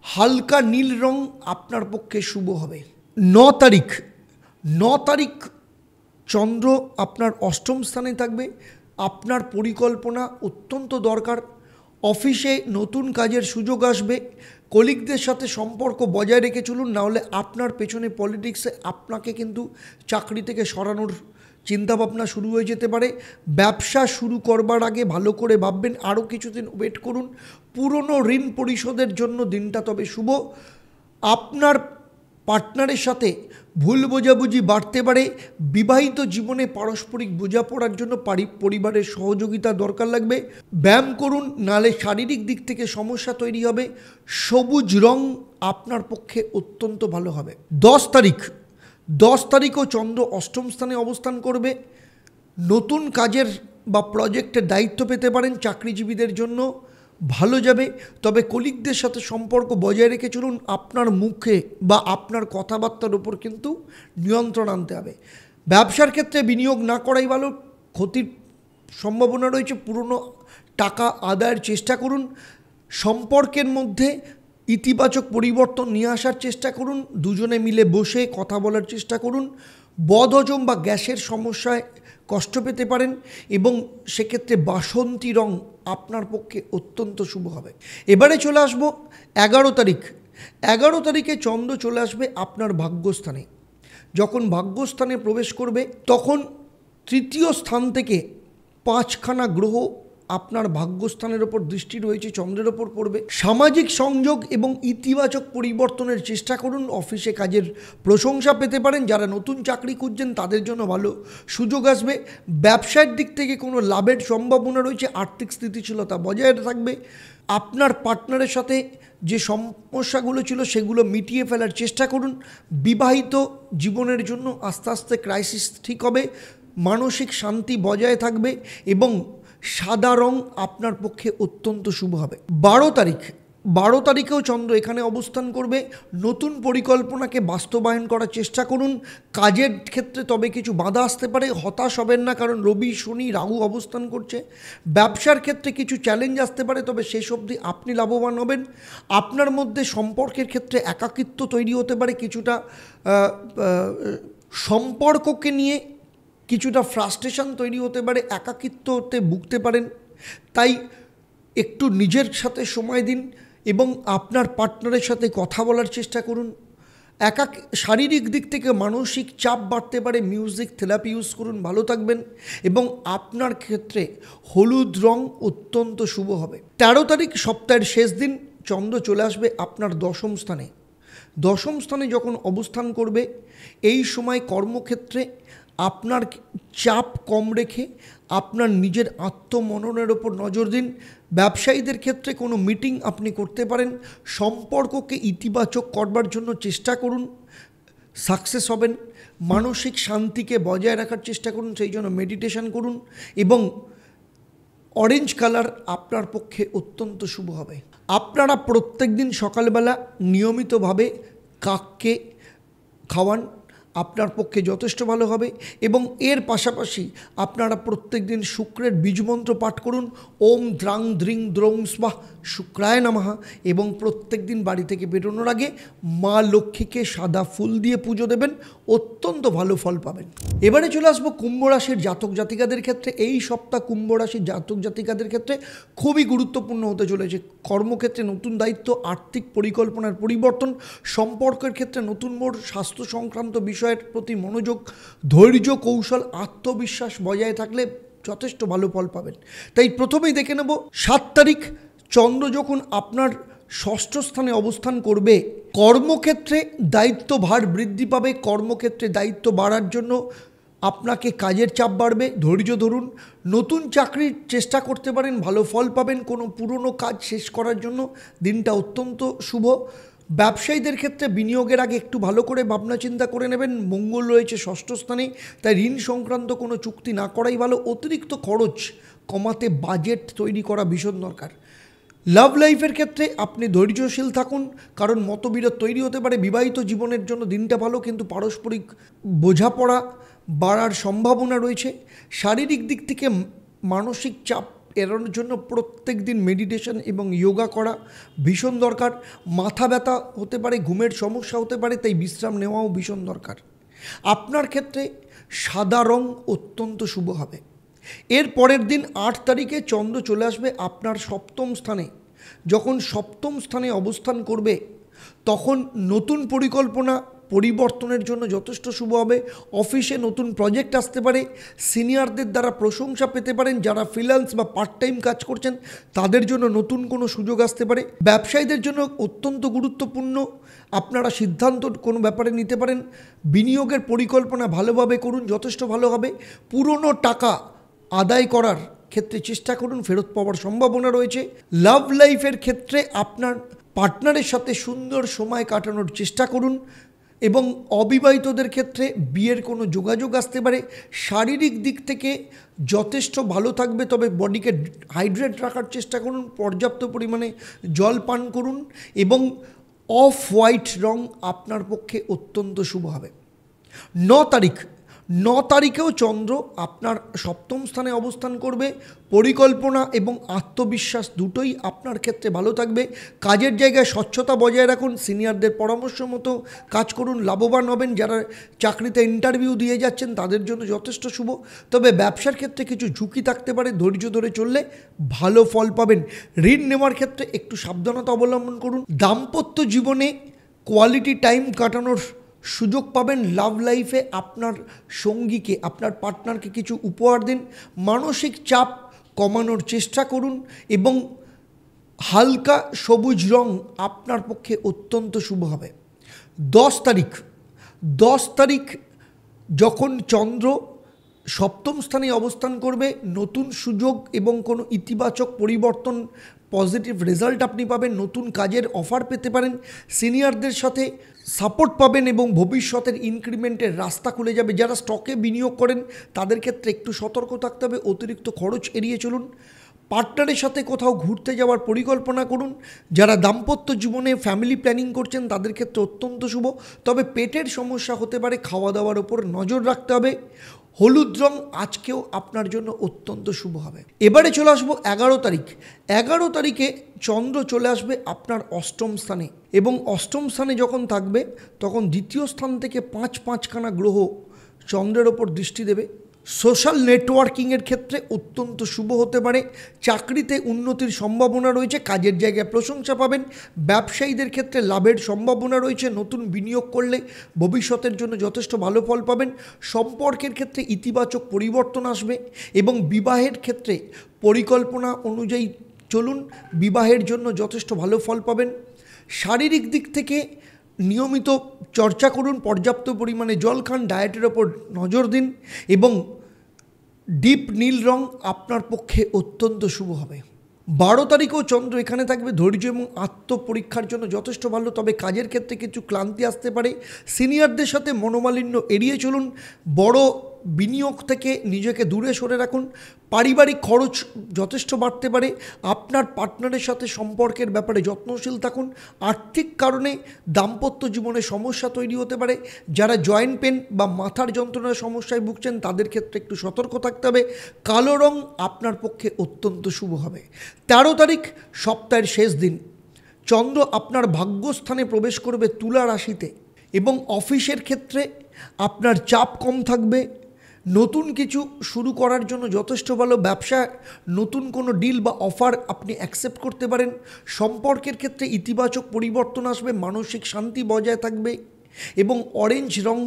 হালকা নীল রং আপনার পক্ষে শুভ হবে। 9 তারিখ চন্দ্র আপনার অষ্টম স্থানে থাকবে। আপনার পরিকল্পনা অত্যন্ত দরকার। অফিসে নতুন কাজের সুযোগ আসবে। কলিগদের সাথে সম্পর্ক বজায় রেখে চলুন, নাহলে আপনার পেছনে পলিটিক্সে আপনাকে কিন্তু চাকরি থেকে সরানোর চিন্তাভাবনা শুরু হয়ে যেতে পারে। ব্যবসা শুরু করবার আগে ভালো করে ভাববেন, আরও কিছুদিন ওয়েট করুন। পুরনো ঋণ পরিশোধের জন্য দিনটা তবে শুভ। আপনার পার্টনারের সাথে ভুল বোঝাবুঝি বাড়তে পারে। বিবাহিত জীবনে পারস্পরিক বোঝাপড়ার জন্য পরিবারের সহযোগিতা দরকার লাগবে। ব্যায়াম করুন, নালে শারীরিক দিক থেকে সমস্যা তৈরি হবে। সবুজ রং আপনার পক্ষে অত্যন্ত ভালো হবে। 10 তারিখও চন্দ্র অষ্টম স্থানে অবস্থান করবে। নতুন কাজের বা প্রজেক্টের দায়িত্ব পেতে পারেন। চাকরিজীবীদের জন্য ভালো যাবে, তবে কলিগদের সাথে সম্পর্ক বজায় রেখে চলুন। আপনার মুখে বা আপনার কথাবার্তার উপর কিন্তু নিয়ন্ত্রণ আনতে হবে। ব্যবসার ক্ষেত্রে বিনিয়োগ না করাই ভালো, ক্ষতির সম্ভাবনা রয়েছে। পুরনো টাকা আদায়ের চেষ্টা করুন। সম্পর্কের মধ্যে ইতিবাচক পরিবর্তন নিয়ে আসার চেষ্টা করুন। দুজনে মিলে বসে কথা বলার চেষ্টা করুন। বদহজম বা গ্যাসের সমস্যায় কষ্ট পেতে পারেন এবং সেক্ষেত্রে বাসন্তী রং আপনার পক্ষে অত্যন্ত শুভ হবে। এবারে চলে আসব 11 তারিখ। 11 তারিখে চন্দ্র চলে আসবে আপনার ভাগ্যস্থানে। যখন ভাগ্যস্থানে প্রবেশ করবে তখন তৃতীয় স্থান থেকে 5খানা গ্রহ আপনার ভাগ্যস্থানের ওপর দৃষ্টি রয়েছে, চন্দ্রের ওপর পড়বে। সামাজিক সংযোগ এবং ইতিবাচক পরিবর্তনের চেষ্টা করুন। অফিসে কাজের প্রশংসা পেতে পারেন। যারা নতুন চাকরি খুঁজছেন তাদের জন্য ভালো সুযোগ আসবে। ব্যবসার দিক থেকে কোনো লাভের সম্ভাবনা রয়েছে। আর্থিক স্থিতিশীলতা বজায় থাকবে। আপনার পার্টনারের সাথে যে সমস্যাগুলো ছিল সেগুলো মিটিয়ে ফেলার চেষ্টা করুন। বিবাহিত জীবনের জন্য আস্তে আস্তে ক্রাইসিস ঠিক হবে। মানসিক শান্তি বজায় থাকবে এবং সাদা রং আপনার পক্ষে অত্যন্ত শুভ হবে। 12 তারিখেও চন্দ্র এখানে অবস্থান করবে। নতুন পরিকল্পনাকে বাস্তবায়ন করার চেষ্টা করুন। কাজের ক্ষেত্রে তবে কিছু বাধা আসতে পারে, হতাশ হবেন না, কারণ রবি, শনি, রাহু অবস্থান করছে। ব্যবসার ক্ষেত্রে কিছু চ্যালেঞ্জ আসতে পারে, তবে শেষ অবধি আপনি লাভবান হবেন। আপনার মধ্যে সম্পর্কের ক্ষেত্রে একাকিত্ব তৈরি হতে পারে। কিছুটা সম্পর্ককে নিয়ে কিছুটা ফ্রাস্ট্রেশন তৈরি হতে পারে, একাকিত্বতে ভুগতে পারেন। তাই একটু নিজের সাথে সময় দিন এবং আপনার পার্টনারের সাথে কথা বলার চেষ্টা করুন। শারীরিক দিক থেকে মানসিক চাপ বাড়তে পারে। মিউজিক থেরাপি ইউজ করুন, ভালো থাকবেন। এবং আপনার ক্ষেত্রে হলুদ রং অত্যন্ত শুভ হবে। 13 তারিখ সপ্তাহের শেষ দিন চন্দ্র চলে আসবে আপনার দশম স্থানে। দশম স্থানে যখন অবস্থান করবে এই সময় কর্মক্ষেত্রে আপনার চাপ কম রেখে আপনার নিজের আত্মমননের ওপর নজর দিন। ব্যবসায়ীদের ক্ষেত্রে কোনো মিটিং আপনি করতে পারেন। সম্পর্ককে ইতিবাচক করবার জন্য চেষ্টা করুন, সাকসেস হবেন। মানসিক শান্তিকে বজায় রাখার চেষ্টা করুন, সেই জন্য মেডিটেশন করুন এবং অরেঞ্জ কালার আপনার পক্ষে অত্যন্ত শুভ হবে। আপনারা প্রত্যেক দিন সকালবেলা নিয়মিতভাবে কাককে খাওয়ান। আপনার পক্ষে যথেষ্ট ভালো হবে। এবং এর পাশাপাশি আপনারা প্রত্যেক দিন শুক্রের বীজমন্ত্র পাঠ করুন, ওম দ্রাং দ্রিং দ্রৌং স্বাহ শুক্রায় নমঃ, এবং প্রত্যেক দিন বাড়ি থেকে বেরোনোর আগে মা লক্ষ্মীকে সাদা ফুল দিয়ে পুজো দেবেন, অত্যন্ত ভালো ফল পাবেন। এবারে চলে আসবো কুম্ভ রাশির জাতক জাতিকাদের ক্ষেত্রে। এই সপ্তাহ কুম্ভ রাশির জাতক জাতিকাদের ক্ষেত্রে খুবই গুরুত্বপূর্ণ হতে চলেছে। কর্মক্ষেত্রে নতুন দায়িত্ব, আর্থিক পরিকল্পনার পরিবর্তন, সম্পর্কের ক্ষেত্রে নতুন মোড়, স্বাস্থ্য সংক্রান্ত বিষয়ের প্রতি মনোযোগ, ধৈর্য, কৌশল, আত্মবিশ্বাস বজায় থাকলে যথেষ্ট ভালো ফল পাবেন। তাই প্রথমেই দেখে নেব 7 তারিখ চন্দ্র যখন আপনার ষষ্ঠ স্থানে অবস্থান করবে, কর্মক্ষেত্রে দায়িত্বভার বৃদ্ধি পাবে। কর্মক্ষেত্রে দায়িত্ব বাড়ার জন্য আপনাকে কাজের চাপ বাড়বে, ধৈর্য ধরুন। নতুন চাকরির চেষ্টা করতে পারেন, ভালো ফল পাবেন। কোনো পুরনো কাজ শেষ করার জন্য দিনটা অত্যন্ত শুভ। ব্যবসায়ীদের ক্ষেত্রে বিনিয়োগের আগে একটু ভালো করে ভাবনা চিন্তা করে নেবেন। মঙ্গল রয়েছে ষষ্ঠ স্থানে, তাই ঋণ সংক্রান্ত কোনো চুক্তি না করাই ভালো। অতিরিক্ত খরচ কমাতে বাজেট তৈরি করা ভীষণ দরকার। লাভ লাইফের ক্ষেত্রে আপনি ধৈর্যশীল থাকুন, কারণ মতবিরোধ তৈরি হতে পারে। বিবাহিত জীবনের জন্য দিনটা ভালো, কিন্তু পারস্পরিক বোঝাপড়া বাড়ার সম্ভাবনা রয়েছে। শারীরিক দিক থেকে মানসিক চাপ এড়ানোর জন্য প্রত্যেক দিন মেডিটেশন এবং যোগা করা ভীষণ দরকার। মাথা ব্যথা হতে পারে, ঘুমের সমস্যা হতে পারে, তাই বিশ্রাম নেওয়াও ভীষণ দরকার। আপনার ক্ষেত্রে সাদা রং অত্যন্ত শুভ হবে। এর পরের দিন 8 তারিখে চন্দ্র চলে আসবে আপনার সপ্তম স্থানে। যখন সপ্তম স্থানে অবস্থান করবে, তখন নতুন পরিকল্পনা পরিবর্তনের জন্য যথেষ্ট শুভ হবে। অফিসে নতুন প্রজেক্ট আসতে পারে, সিনিয়রদের দ্বারা প্রশংসা পেতে পারেন। যারা ফ্রিল্যান্স বা পার্ট টাইম কাজ করছেন তাদের জন্য নতুন কোনো সুযোগ আসতে পারে। ব্যবসায়ীদের জন্য অত্যন্ত গুরুত্বপূর্ণ, আপনারা সিদ্ধান্ত কোনো ব্যাপারে নিতে পারেন। বিনিয়োগের পরিকল্পনা ভালোভাবে করুন, যথেষ্ট ভালো হবে। পুরনো টাকা আদায় করার ক্ষেত্রে চেষ্টা করুন, ফেরত পাওয়ার সম্ভাবনা রয়েছে। লাভ লাইফের ক্ষেত্রে আপনার পার্টনারের সাথে সুন্দর সময় কাটানোর চেষ্টা করুন, এবং অবিবাহিতদের ক্ষেত্রে বিয়ের কোনো যোগাযোগ আসতে পারে। শারীরিক দিক থেকে যথেষ্ট ভালো থাকবে, তবে বডিকে হাইড্রেট রাখার চেষ্টা করুন, পর্যাপ্ত পরিমাণে জল পান করুন, এবং অফ হোয়াইট রং আপনার পক্ষে অত্যন্ত শুভ হবে। 9 তারিখেও চন্দ্র আপনার সপ্তম স্থানে অবস্থান করবে। পরিকল্পনা এবং আত্মবিশ্বাস দুটোই আপনার ক্ষেত্রে ভালো থাকবে। কাজের জায়গায় স্বচ্ছতা বজায় রাখুন, সিনিয়রদের পরামর্শ মতো কাজ করুন, লাভবান হবেন। যারা চাকরিতে ইন্টারভিউ দিয়ে যাচ্ছেন তাদের জন্য যথেষ্ট শুভ, তবে ব্যবসার ক্ষেত্রে কিছু ঝুঁকি থাকতে পারে। ধৈর্য ধরে চললে ভালো ফল পাবেন। ঋণ নেওয়ার ক্ষেত্রে একটু সাবধানতা অবলম্বন করুন। দাম্পত্য জীবনে কোয়ালিটি টাইম কাটানোর সুযোগ পাবেন। লাভ লাইফে আপনার সঙ্গীকে, আপনার পার্টনারকে কিছু উপহার দিন। মানসিক চাপ কমানোর চেষ্টা করুন, এবং হালকা সবুজ রং আপনার পক্ষে অত্যন্ত শুভ হবে। 10 তারিখ যখন চন্দ্র সপ্তম স্থানে অবস্থান করবে, নতুন সুযোগ এবং কোনো ইতিবাচক পরিবর্তন, পজিটিভ রেজাল্ট আপনি পাবেন। নতুন কাজের অফার পেতে পারেন, সিনিয়রদের সাথে সাপোর্ট পাবেন, এবং ভবিষ্যতের ইনক্রিমেন্টের রাস্তা খুলে যাবে। যারা স্টকে বিনিয়োগ করেন তাদের ক্ষেত্রে একটু সতর্ক থাকতে হবে, অতিরিক্ত খরচ এড়িয়ে চলুন। পার্টনারের সাথে কোথাও ঘুরতে যাওয়ার পরিকল্পনা করুন। যারা দাম্পত্য জীবনে ফ্যামিলি প্ল্যানিং করছেন তাদের ক্ষেত্রে অত্যন্ত শুভ, তবে পেটের সমস্যা হতে পারে, খাওয়া দাওয়ার ওপর নজর রাখতে হবে। হলুদ রং আজকেও আপনার জন্য অত্যন্ত শুভ হবে। এবারে চলে আসবো 11 তারিখ। 11 তারিখে চন্দ্র চলে আসবে আপনার অষ্টম স্থানে, এবং অষ্টম স্থানে যখন থাকবে তখন দ্বিতীয় স্থান থেকে 5 গ্রহ চন্দ্রের ওপর দৃষ্টি দেবে। সোশ্যাল নেটওয়ার্কিংয়ের ক্ষেত্রে অত্যন্ত শুভ হতে পারে। চাকরিতে উন্নতির সম্ভাবনা রয়েছে, কাজের জায়গায় প্রশংসা পাবেন। ব্যবসায়ীদের ক্ষেত্রে লাভের সম্ভাবনা রয়েছে, নতুন বিনিয়োগ করলে ভবিষ্যতের জন্য যথেষ্ট ভালো ফল পাবেন। সম্পর্কের ক্ষেত্রে ইতিবাচক পরিবর্তন আসবে, এবং বিবাহের ক্ষেত্রে পরিকল্পনা অনুযায়ী চলুন, বিবাহের জন্য যথেষ্ট ভালো ফল পাবেন। শারীরিক দিক থেকে নিয়মিত চর্চা করুন, পর্যাপ্ত পরিমাণে জল খান, ডায়েটের ওপর নজর দিন, এবং ডিপ নীল রং আপনার পক্ষে অত্যন্ত শুভ হবে। 12 তারিখেও চন্দ্র এখানে থাকবে। ধৈর্য এবং আত্মপরীক্ষার জন্য যথেষ্ট ভালো, তবে কাজের ক্ষেত্রে কিছু ক্লান্তি আসতে পারে। সিনিয়রদের সাথে মনোমালিন্য এড়িয়ে চলুন। বড় বিনিয়োগ থেকে নিজেকে দূরে সরে রাখুন। পারিবারিক খরচ যথেষ্ট বাড়তে পারে। আপনার পার্টনারের সাথে সম্পর্কের ব্যাপারে যত্নশীল থাকুন। আর্থিক কারণে দাম্পত্য জীবনে সমস্যা তৈরি হতে পারে। যারা জয়েন্ট পেন বা মাথার যন্ত্রণার সমস্যায় ভুগছেন তাদের ক্ষেত্রে একটু সতর্ক থাকতে হবে। কালো রং আপনার পক্ষে অত্যন্ত শুভ হবে। 13 তারিখ সপ্তাহের শেষ দিন, চন্দ্র আপনার ভাগ্যস্থানে প্রবেশ করবে তুলা রাশিতে এবং অফিসের ক্ষেত্রে আপনার চাপ কম থাকবে। নতুন কিছু শুরু করার জন্য যথেষ্ট ভালো। ব্যবসায় নতুন কোনো ডিল বা অফার আপনি অ্যাকসেপ্ট করতে পারেন। সম্পর্কের ক্ষেত্রে ইতিবাচক পরিবর্তন আসবে, মানসিক শান্তি বজায় থাকবে এবং অরেঞ্জ রং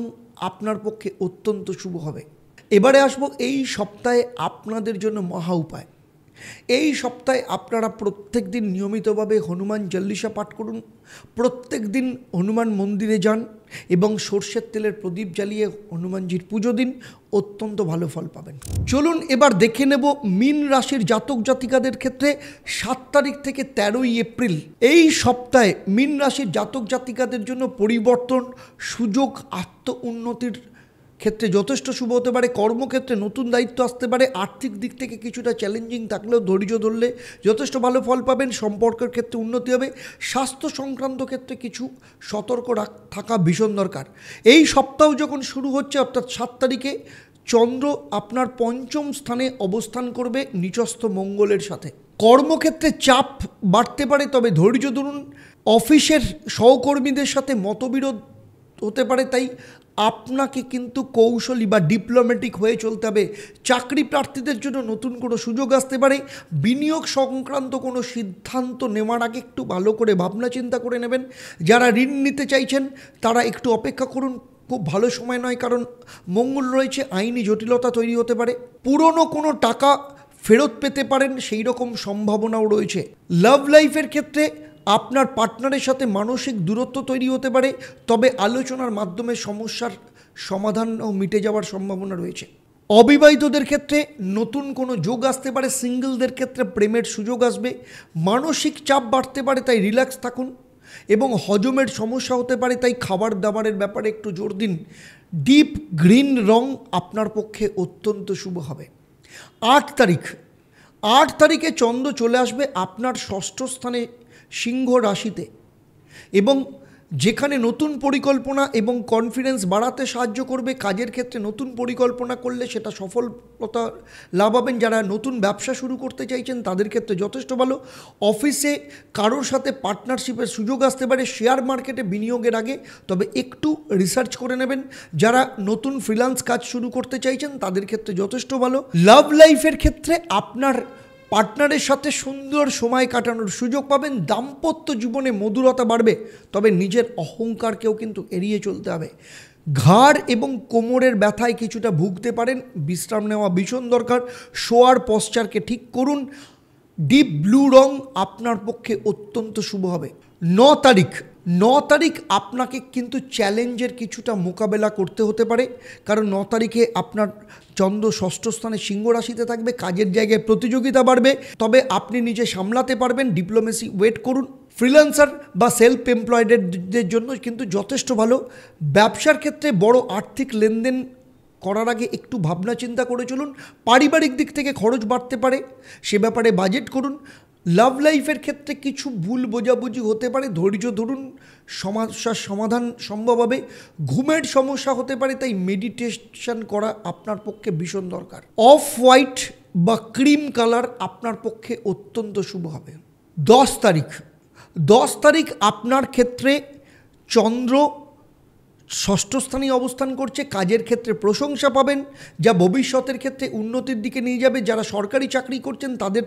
আপনার পক্ষে অত্যন্ত শুভ হবে। এবারে আসবো এই সপ্তাহে আপনাদের জন্য মহা উপায়। এই সপ্তাহে আপনারা প্রত্যেক দিন নিয়মিতভাবে হনুমান চল্লিশা পাঠ করুন। প্রত্যেক দিন হনুমান মন্দিরে যান এবং সর্ষের তেলের প্রদীপ জ্বালিয়ে হনুমানজির পুজো দিন, অত্যন্ত ভালো ফল পাবেন। চলুন এবার দেখে নেব মীন রাশির জাতক জাতিকাদের ক্ষেত্রে 7 তারিখ থেকে 13ই এপ্রিল এই সপ্তাহে মীন রাশির জাতক জাতিকাদের জন্য পরিবর্তন, সুযোগ, আত্ম উন্নতির ক্ষেত্রে যথেষ্ট শুভ হতে পারে। কর্মক্ষেত্রে নতুন দায়িত্ব আসতে পারে। আর্থিক দিক থেকে কিছুটা চ্যালেঞ্জিং থাকলেও ধৈর্য ধরলে যথেষ্ট ভালো ফল পাবেন। সম্পর্কের ক্ষেত্রে উন্নতি হবে। স্বাস্থ্য সংক্রান্ত ক্ষেত্রে কিছু সতর্ক থাকা ভীষণ দরকার। এই সপ্তাহ যখন শুরু হচ্ছে অর্থাৎ 7 তারিখে চন্দ্র আপনার 5ম স্থানে অবস্থান করবে নিচস্থ মঙ্গলের সাথে। কর্মক্ষেত্রে চাপ বাড়তে পারে, তবে ধৈর্য ধরুন। অফিসের সহকর্মীদের সাথে মতবিরোধ হতে পারে, তাই আপনাকে কিন্তু কৌশলী বা ডিপ্লোম্যাটিক হয়ে চলতে হবে। চাকরি প্রার্থীদের জন্য নতুন কোনো সুযোগ আসতে পারে। বিনিয়োগ সংক্রান্ত কোনো সিদ্ধান্ত নেওয়ার আগে একটু ভালো করে ভাবনা চিন্তা করে নেবেন। যারা ঋণ নিতে চাইছেন তারা একটু অপেক্ষা করুন, খুব ভালো সময় নয়, কারণ মঙ্গল রয়েছে, আইনি জটিলতা তৈরি হতে পারে। পুরনো কোনো টাকা ফেরত পেতে পারেন, সেই রকম সম্ভাবনাও রয়েছে। লাভ লাইফের ক্ষেত্রে আপনার পার্টনারের সাথে মানসিক দূরত্ব তৈরি হতে পারে, তবে আলোচনার মাধ্যমে সমস্যার সমাধান ও মিটে যাওয়ার সম্ভাবনা রয়েছে। অবিবাহিতদের ক্ষেত্রে নতুন কোনো যোগ আসতে পারে। সিঙ্গেলদের ক্ষেত্রে প্রেমের সুযোগ আসবে। মানসিক চাপ বাড়তে পারে, তাই রিল্যাক্স থাকুন এবং হজমের সমস্যা হতে পারে, তাই খাবার দাবারের ব্যাপারে একটু জোর দিন। ডিপ গ্রিন রং আপনার পক্ষে অত্যন্ত শুভ হবে। 8 তারিখে চন্দ্র চলে আসবে আপনার 6ষ্ঠ স্থানে সিংহ রাশিতে এবং যেখানে নতুন পরিকল্পনা এবং কনফিডেন্স বাড়াতে সাহায্য করবে। কাজের ক্ষেত্রে নতুন পরিকল্পনা করলে সেটা সফলতা লাভ হবেন। যারা নতুন ব্যবসা শুরু করতে চাইছেন তাদের ক্ষেত্রে যথেষ্ট ভালো। অফিসে কারোর সাথে পার্টনারশিপের সুযোগ আসতে পারে। শেয়ার মার্কেটে বিনিয়োগের আগে তবে একটু রিসার্চ করে নেবেন। যারা নতুন ফ্রিল্যান্স কাজ শুরু করতে চাইছেন তাদের ক্ষেত্রে যথেষ্ট ভালো। লাভ লাইফের ক্ষেত্রে আপনার পার্টনারের সাথে সুন্দর সময় কাটানোর সুযোগ পাবেন। দাম্পত্য জীবনে মধুরতা বাড়বে, তবে নিজের অহংকারকেও কিন্তু এড়িয়ে চলতে হবে। ঘাড় এবং কোমরের ব্যথায় কিছুটা ভুগতে পারেন, বিশ্রাম নেওয়া ভীষণ দরকার। শোয়ার পশ্চারকে ঠিক করুন। ডিপ ব্লু রং আপনার পক্ষে অত্যন্ত শুভ হবে। 9 তারিখ আপনাকে কিন্তু চ্যালেঞ্জের কিছুটা মোকাবেলা করতে হতে পারে, কারণ 9 তারিখে আপনার চন্দ্র 6ষ্ঠ স্থানে সিংহ রাশিতে থাকবে। কাজের জায়গায় প্রতিযোগিতা বাড়বে, তবে আপনি নিজে সামলাতে পারবেন। ডিপ্লোমেসি ওয়েট করুন। ফ্রিল্যান্সার বা সেলফ এমপ্লয়েডদের জন্য কিন্তু যথেষ্ট ভালো। ব্যবসার ক্ষেত্রে বড় আর্থিক লেনদেন করার আগে একটু ভাবনা চিন্তা করে চলুন। পারিবারিক দিক থেকে খরচ বাড়তে পারে, সে ব্যাপারে বাজেট করুন। লাভ লাইফের ক্ষেত্রে কিছু ভুল বোঝাবুঝি হতে পারে, ধৈর্য ধরুন, সমস্যার সমাধান সম্ভব হবে। ঘুমের সমস্যা হতে পারে, তাই মেডিটেশন করা আপনার পক্ষে ভীষণ দরকার। অফ হোয়াইট বা ক্রিম কালার আপনার পক্ষে অত্যন্ত শুভ হবে। 10 তারিখ আপনার ক্ষেত্রে চন্দ্র 6ষ্ঠ স্থানে অবস্থান করছে। কাজের ক্ষেত্রে প্রশংসা পাবেন, যা ভবিষ্যতের ক্ষেত্রে উন্নতির দিকে নিয়ে যাবে। যারা সরকারি চাকরি করছেন তাদের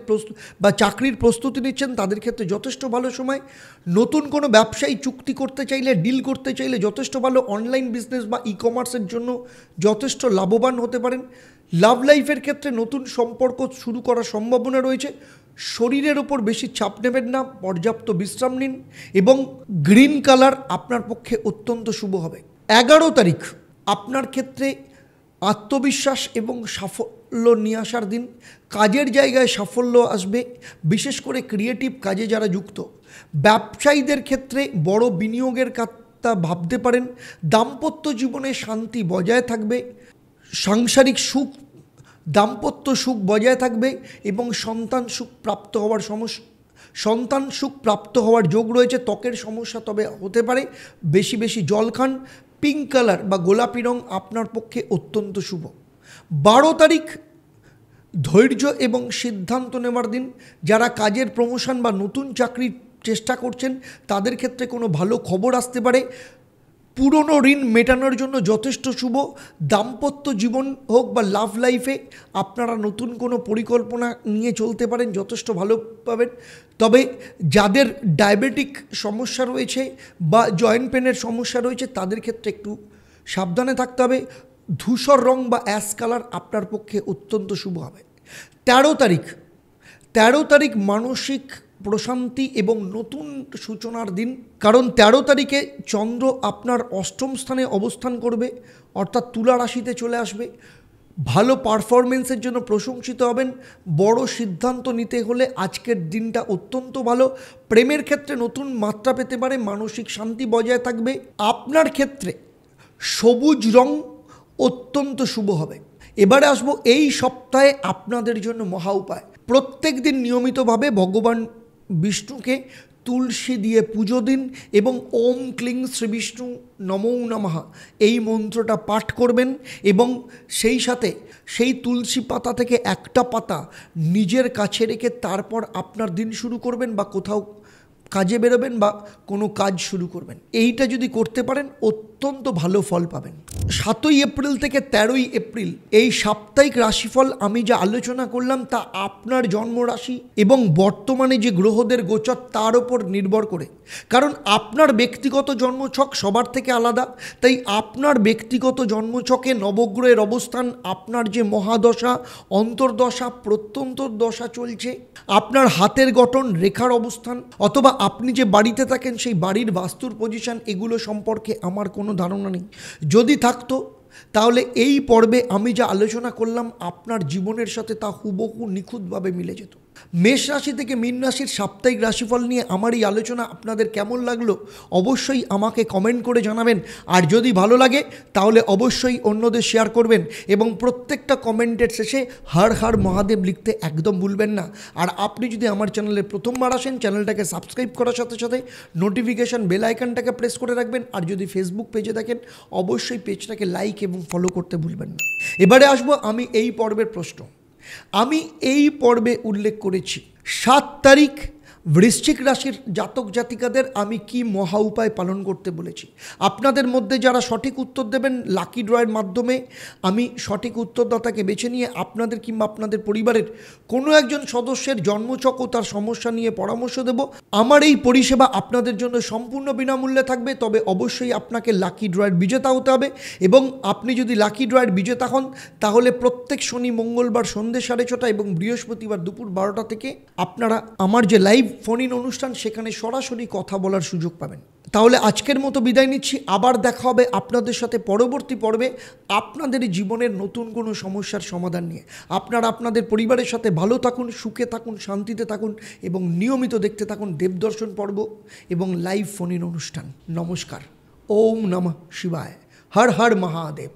বা চাকরির প্রস্তুতি নিচ্ছেন তাদের ক্ষেত্রে যথেষ্ট ভালো সময়। নতুন কোনো ব্যবসায়ী চুক্তি করতে চাইলে, ডিল করতে চাইলে যথেষ্ট ভালো। অনলাইন বিজনেস বা ই কমার্সের জন্য যথেষ্ট লাভবান হতে পারেন। লাভ লাইফের ক্ষেত্রে নতুন সম্পর্ক শুরু করার সম্ভাবনা রয়েছে। শরীরের ওপর বেশি চাপ নেবেন না, পর্যাপ্ত বিশ্রাম নিন এবং গ্রিন কালার আপনার পক্ষে অত্যন্ত শুভ হবে। 11 তারিখ আপনার ক্ষেত্রে আত্মবিশ্বাস এবং সাফল্য নিয়ে আসার দিন। কাজের জায়গায় সাফল্য আসবে, বিশেষ করে ক্রিয়েটিভ কাজে যারা যুক্ত। ব্যবসায়ীদের ক্ষেত্রে বড় বিনিয়োগের কথা ভাবতে পারেন। দাম্পত্য জীবনে শান্তি বজায় থাকবে। সাংসারিক সুখ, দাম্পত্য সুখ বজায় থাকবে এবং সন্তান সুখ প্রাপ্ত হওয়ার যোগ রয়েছে। ত্বকের সমস্যা তবে হতে পারে। বেশি বেশি জল খান। পিঙ্ক কালার বা গোলাপি রং আপনার পক্ষে অত্যন্ত শুভ। 12 তারিখ ধৈর্য এবং সিদ্ধান্ত নেওয়ার দিন। যারা কাজের প্রমোশন বা নতুন চাকরির চেষ্টা করছেন তাদের ক্ষেত্রে কোনো ভালো খবর আসতে পারে। পুরনো ঋণ মেটানোর জন্য যথেষ্ট শুভ। দাম্পত্য জীবন হোক বা লাভ লাইফে আপনারা নতুন কোনো পরিকল্পনা নিয়ে চলতে পারেন, যথেষ্ট ভালো পাবেন। তবে যাদের ডায়াবেটিক সমস্যা রয়েছে বা জয়েন্ট পেনের সমস্যা রয়েছে তাদের ক্ষেত্রে একটু সাবধানে থাকতে হবে। ধূসর রং বা অ্যাশ কালার আপনার পক্ষে অত্যন্ত শুভ হবে। 13 তারিখ মানসিক প্রশান্তি এবং নতুন সূচনার দিন। কারণ 13 তারিখে চন্দ্র আপনার অষ্টম স্থানে অবস্থান করবে, অর্থাৎ তুলা রাশিতে চলে আসবে। ভালো পারফরমেন্সের জন্য প্রশংসিত হবেন। বড় সিদ্ধান্ত নিতে হলে আজকের দিনটা অত্যন্ত ভালো। প্রেমের ক্ষেত্রে নতুন মাত্রা পেতে পারে, মানসিক শান্তি বজায় থাকবে। আপনার ক্ষেত্রে সবুজ রং অত্যন্ত শুভ হবে। এবারে আসবো এই সপ্তাহে আপনাদের জন্য মহা উপায়। প্রত্যেক দিন নিয়মিতভাবে ভগবান বিষ্ণুকে তুলসী দিয়ে পুজো দিন এবং ওম ক্লিং শ্রী বিষ্ণু নমো নমঃ এই মন্ত্রটা পাঠ করবেন এবং সেই সাথে সেই তুলসী পাতা থেকে একটা পাতা নিজের কাছে রেখে তারপর আপনার দিন শুরু করবেন বা কোথাও কাজে বেরোবেন বা কোনো কাজ শুরু করবেন। এইটা যদি করতে পারেন অত্যন্ত ভালো ফল পাবেন। 7ই এপ্রিল থেকে 13ই এপ্রিল এই সাপ্তাহিক রাশিফল আমি যা আলোচনা করলাম তা আপনার জন্মরাশি এবং বর্তমানে যে গ্রহদের গোচর তার ওপর নির্ভর করে। কারণ আপনার ব্যক্তিগত জন্মছক সবার থেকে আলাদা, তাই আপনার ব্যক্তিগত জন্মছকে নবগ্রহের অবস্থান, আপনার যে মহাদশা, অন্তর্দশা, প্রত্যন্তর দশা চলছে, আপনার হাতের গঠন, রেখার অবস্থান, অথবা আপনি যে বাড়িতে থাকেন সেই বাড়ির বাস্তুর পজিশন, এগুলো সম্পর্কে আমার কোনো ধারণা নেই। যদি থাকতো তাহলে এই পর্বে আমি যা আলোচনা করলাম আপনার জীবনের সাথে তা হুবহু নিখুঁতভাবে মিলে যেত। মেষ রাশি থেকে মীন রাশির সাপ্তাহিক রাশিফল নিয়ে আমার এই আলোচনা আপনাদের কেমন লাগলো অবশ্যই আমাকে কমেন্ট করে জানাবেন। আর যদি ভালো লাগে তাহলে অবশ্যই অন্যদের শেয়ার করবেন এবং প্রত্যেকটা কমেন্টের শেষে হর হর মহাদেব লিখতে একদম ভুলবেন না। আর আপনি যদি আমার চ্যানেলে প্রথমবার আসেন চ্যানেলটাকে সাবস্ক্রাইব করার সাথে সাথে নোটিফিকেশান বেল আইকনটাকে প্রেস করে রাখবেন। আর যদি ফেসবুক পেজে দেখেন অবশ্যই পেজটাকে লাইক এবং ফলো করতে ভুলবেন না। এবারে আসবো আমি এই পর্বের প্রশ্ন। আমি এই পর্বে উল্লেখ করেছি 7 তারিখ বৃশ্চিক রাশির জাতক জাতিকাদের আমি কি মহা উপায় পালন করতে বলেছি। আপনাদের মধ্যে যারা সঠিক উত্তর দেবেন লাকি ড্রয়ের মাধ্যমে আমি সঠিক উত্তরদাতাকে বেছে নিয়ে আপনাদের কিংবা আপনাদের পরিবারের কোনো একজন সদস্যের জন্মছক ও তার সমস্যা নিয়ে পরামর্শ দেব। আমার এই পরিষেবা আপনাদের জন্য সম্পূর্ণ বিনামূল্যে থাকবে। তবে অবশ্যই আপনাকে লাকি ড্রয়ের বিজেতা হতে হবে এবং আপনি যদি লাকি ড্রয়ের বিজেতা হন তাহলে প্রত্যেক শনি মঙ্গলবার সন্ধ্যে 6:30 এবং বৃহস্পতিবার দুপুর 12টা থেকে আপনারা আমার যে লাইভ ফোন ইন অনুষ্ঠান সেখানে সরাসরি কথা বলার সুযোগ পাবেন। তাহলে আজকের মতো বিদায় নিচ্ছি। আবার দেখা হবে আপনাদের সাথে পরবর্তী পর্বে আপনাদের জীবনের নতুন কোনো সমস্যার সমাধান নিয়ে। আপনারা আপনাদের পরিবারের সাথে ভালো থাকুন, সুখে থাকুন, শান্তিতে থাকুন এবং নিয়মিত দেখতে থাকুন দেবদর্শন পর্ব এবং লাইভ ফোন ইন অনুষ্ঠান। নমস্কার। ওম নমঃ শিবায়। হর হর মহাদেব।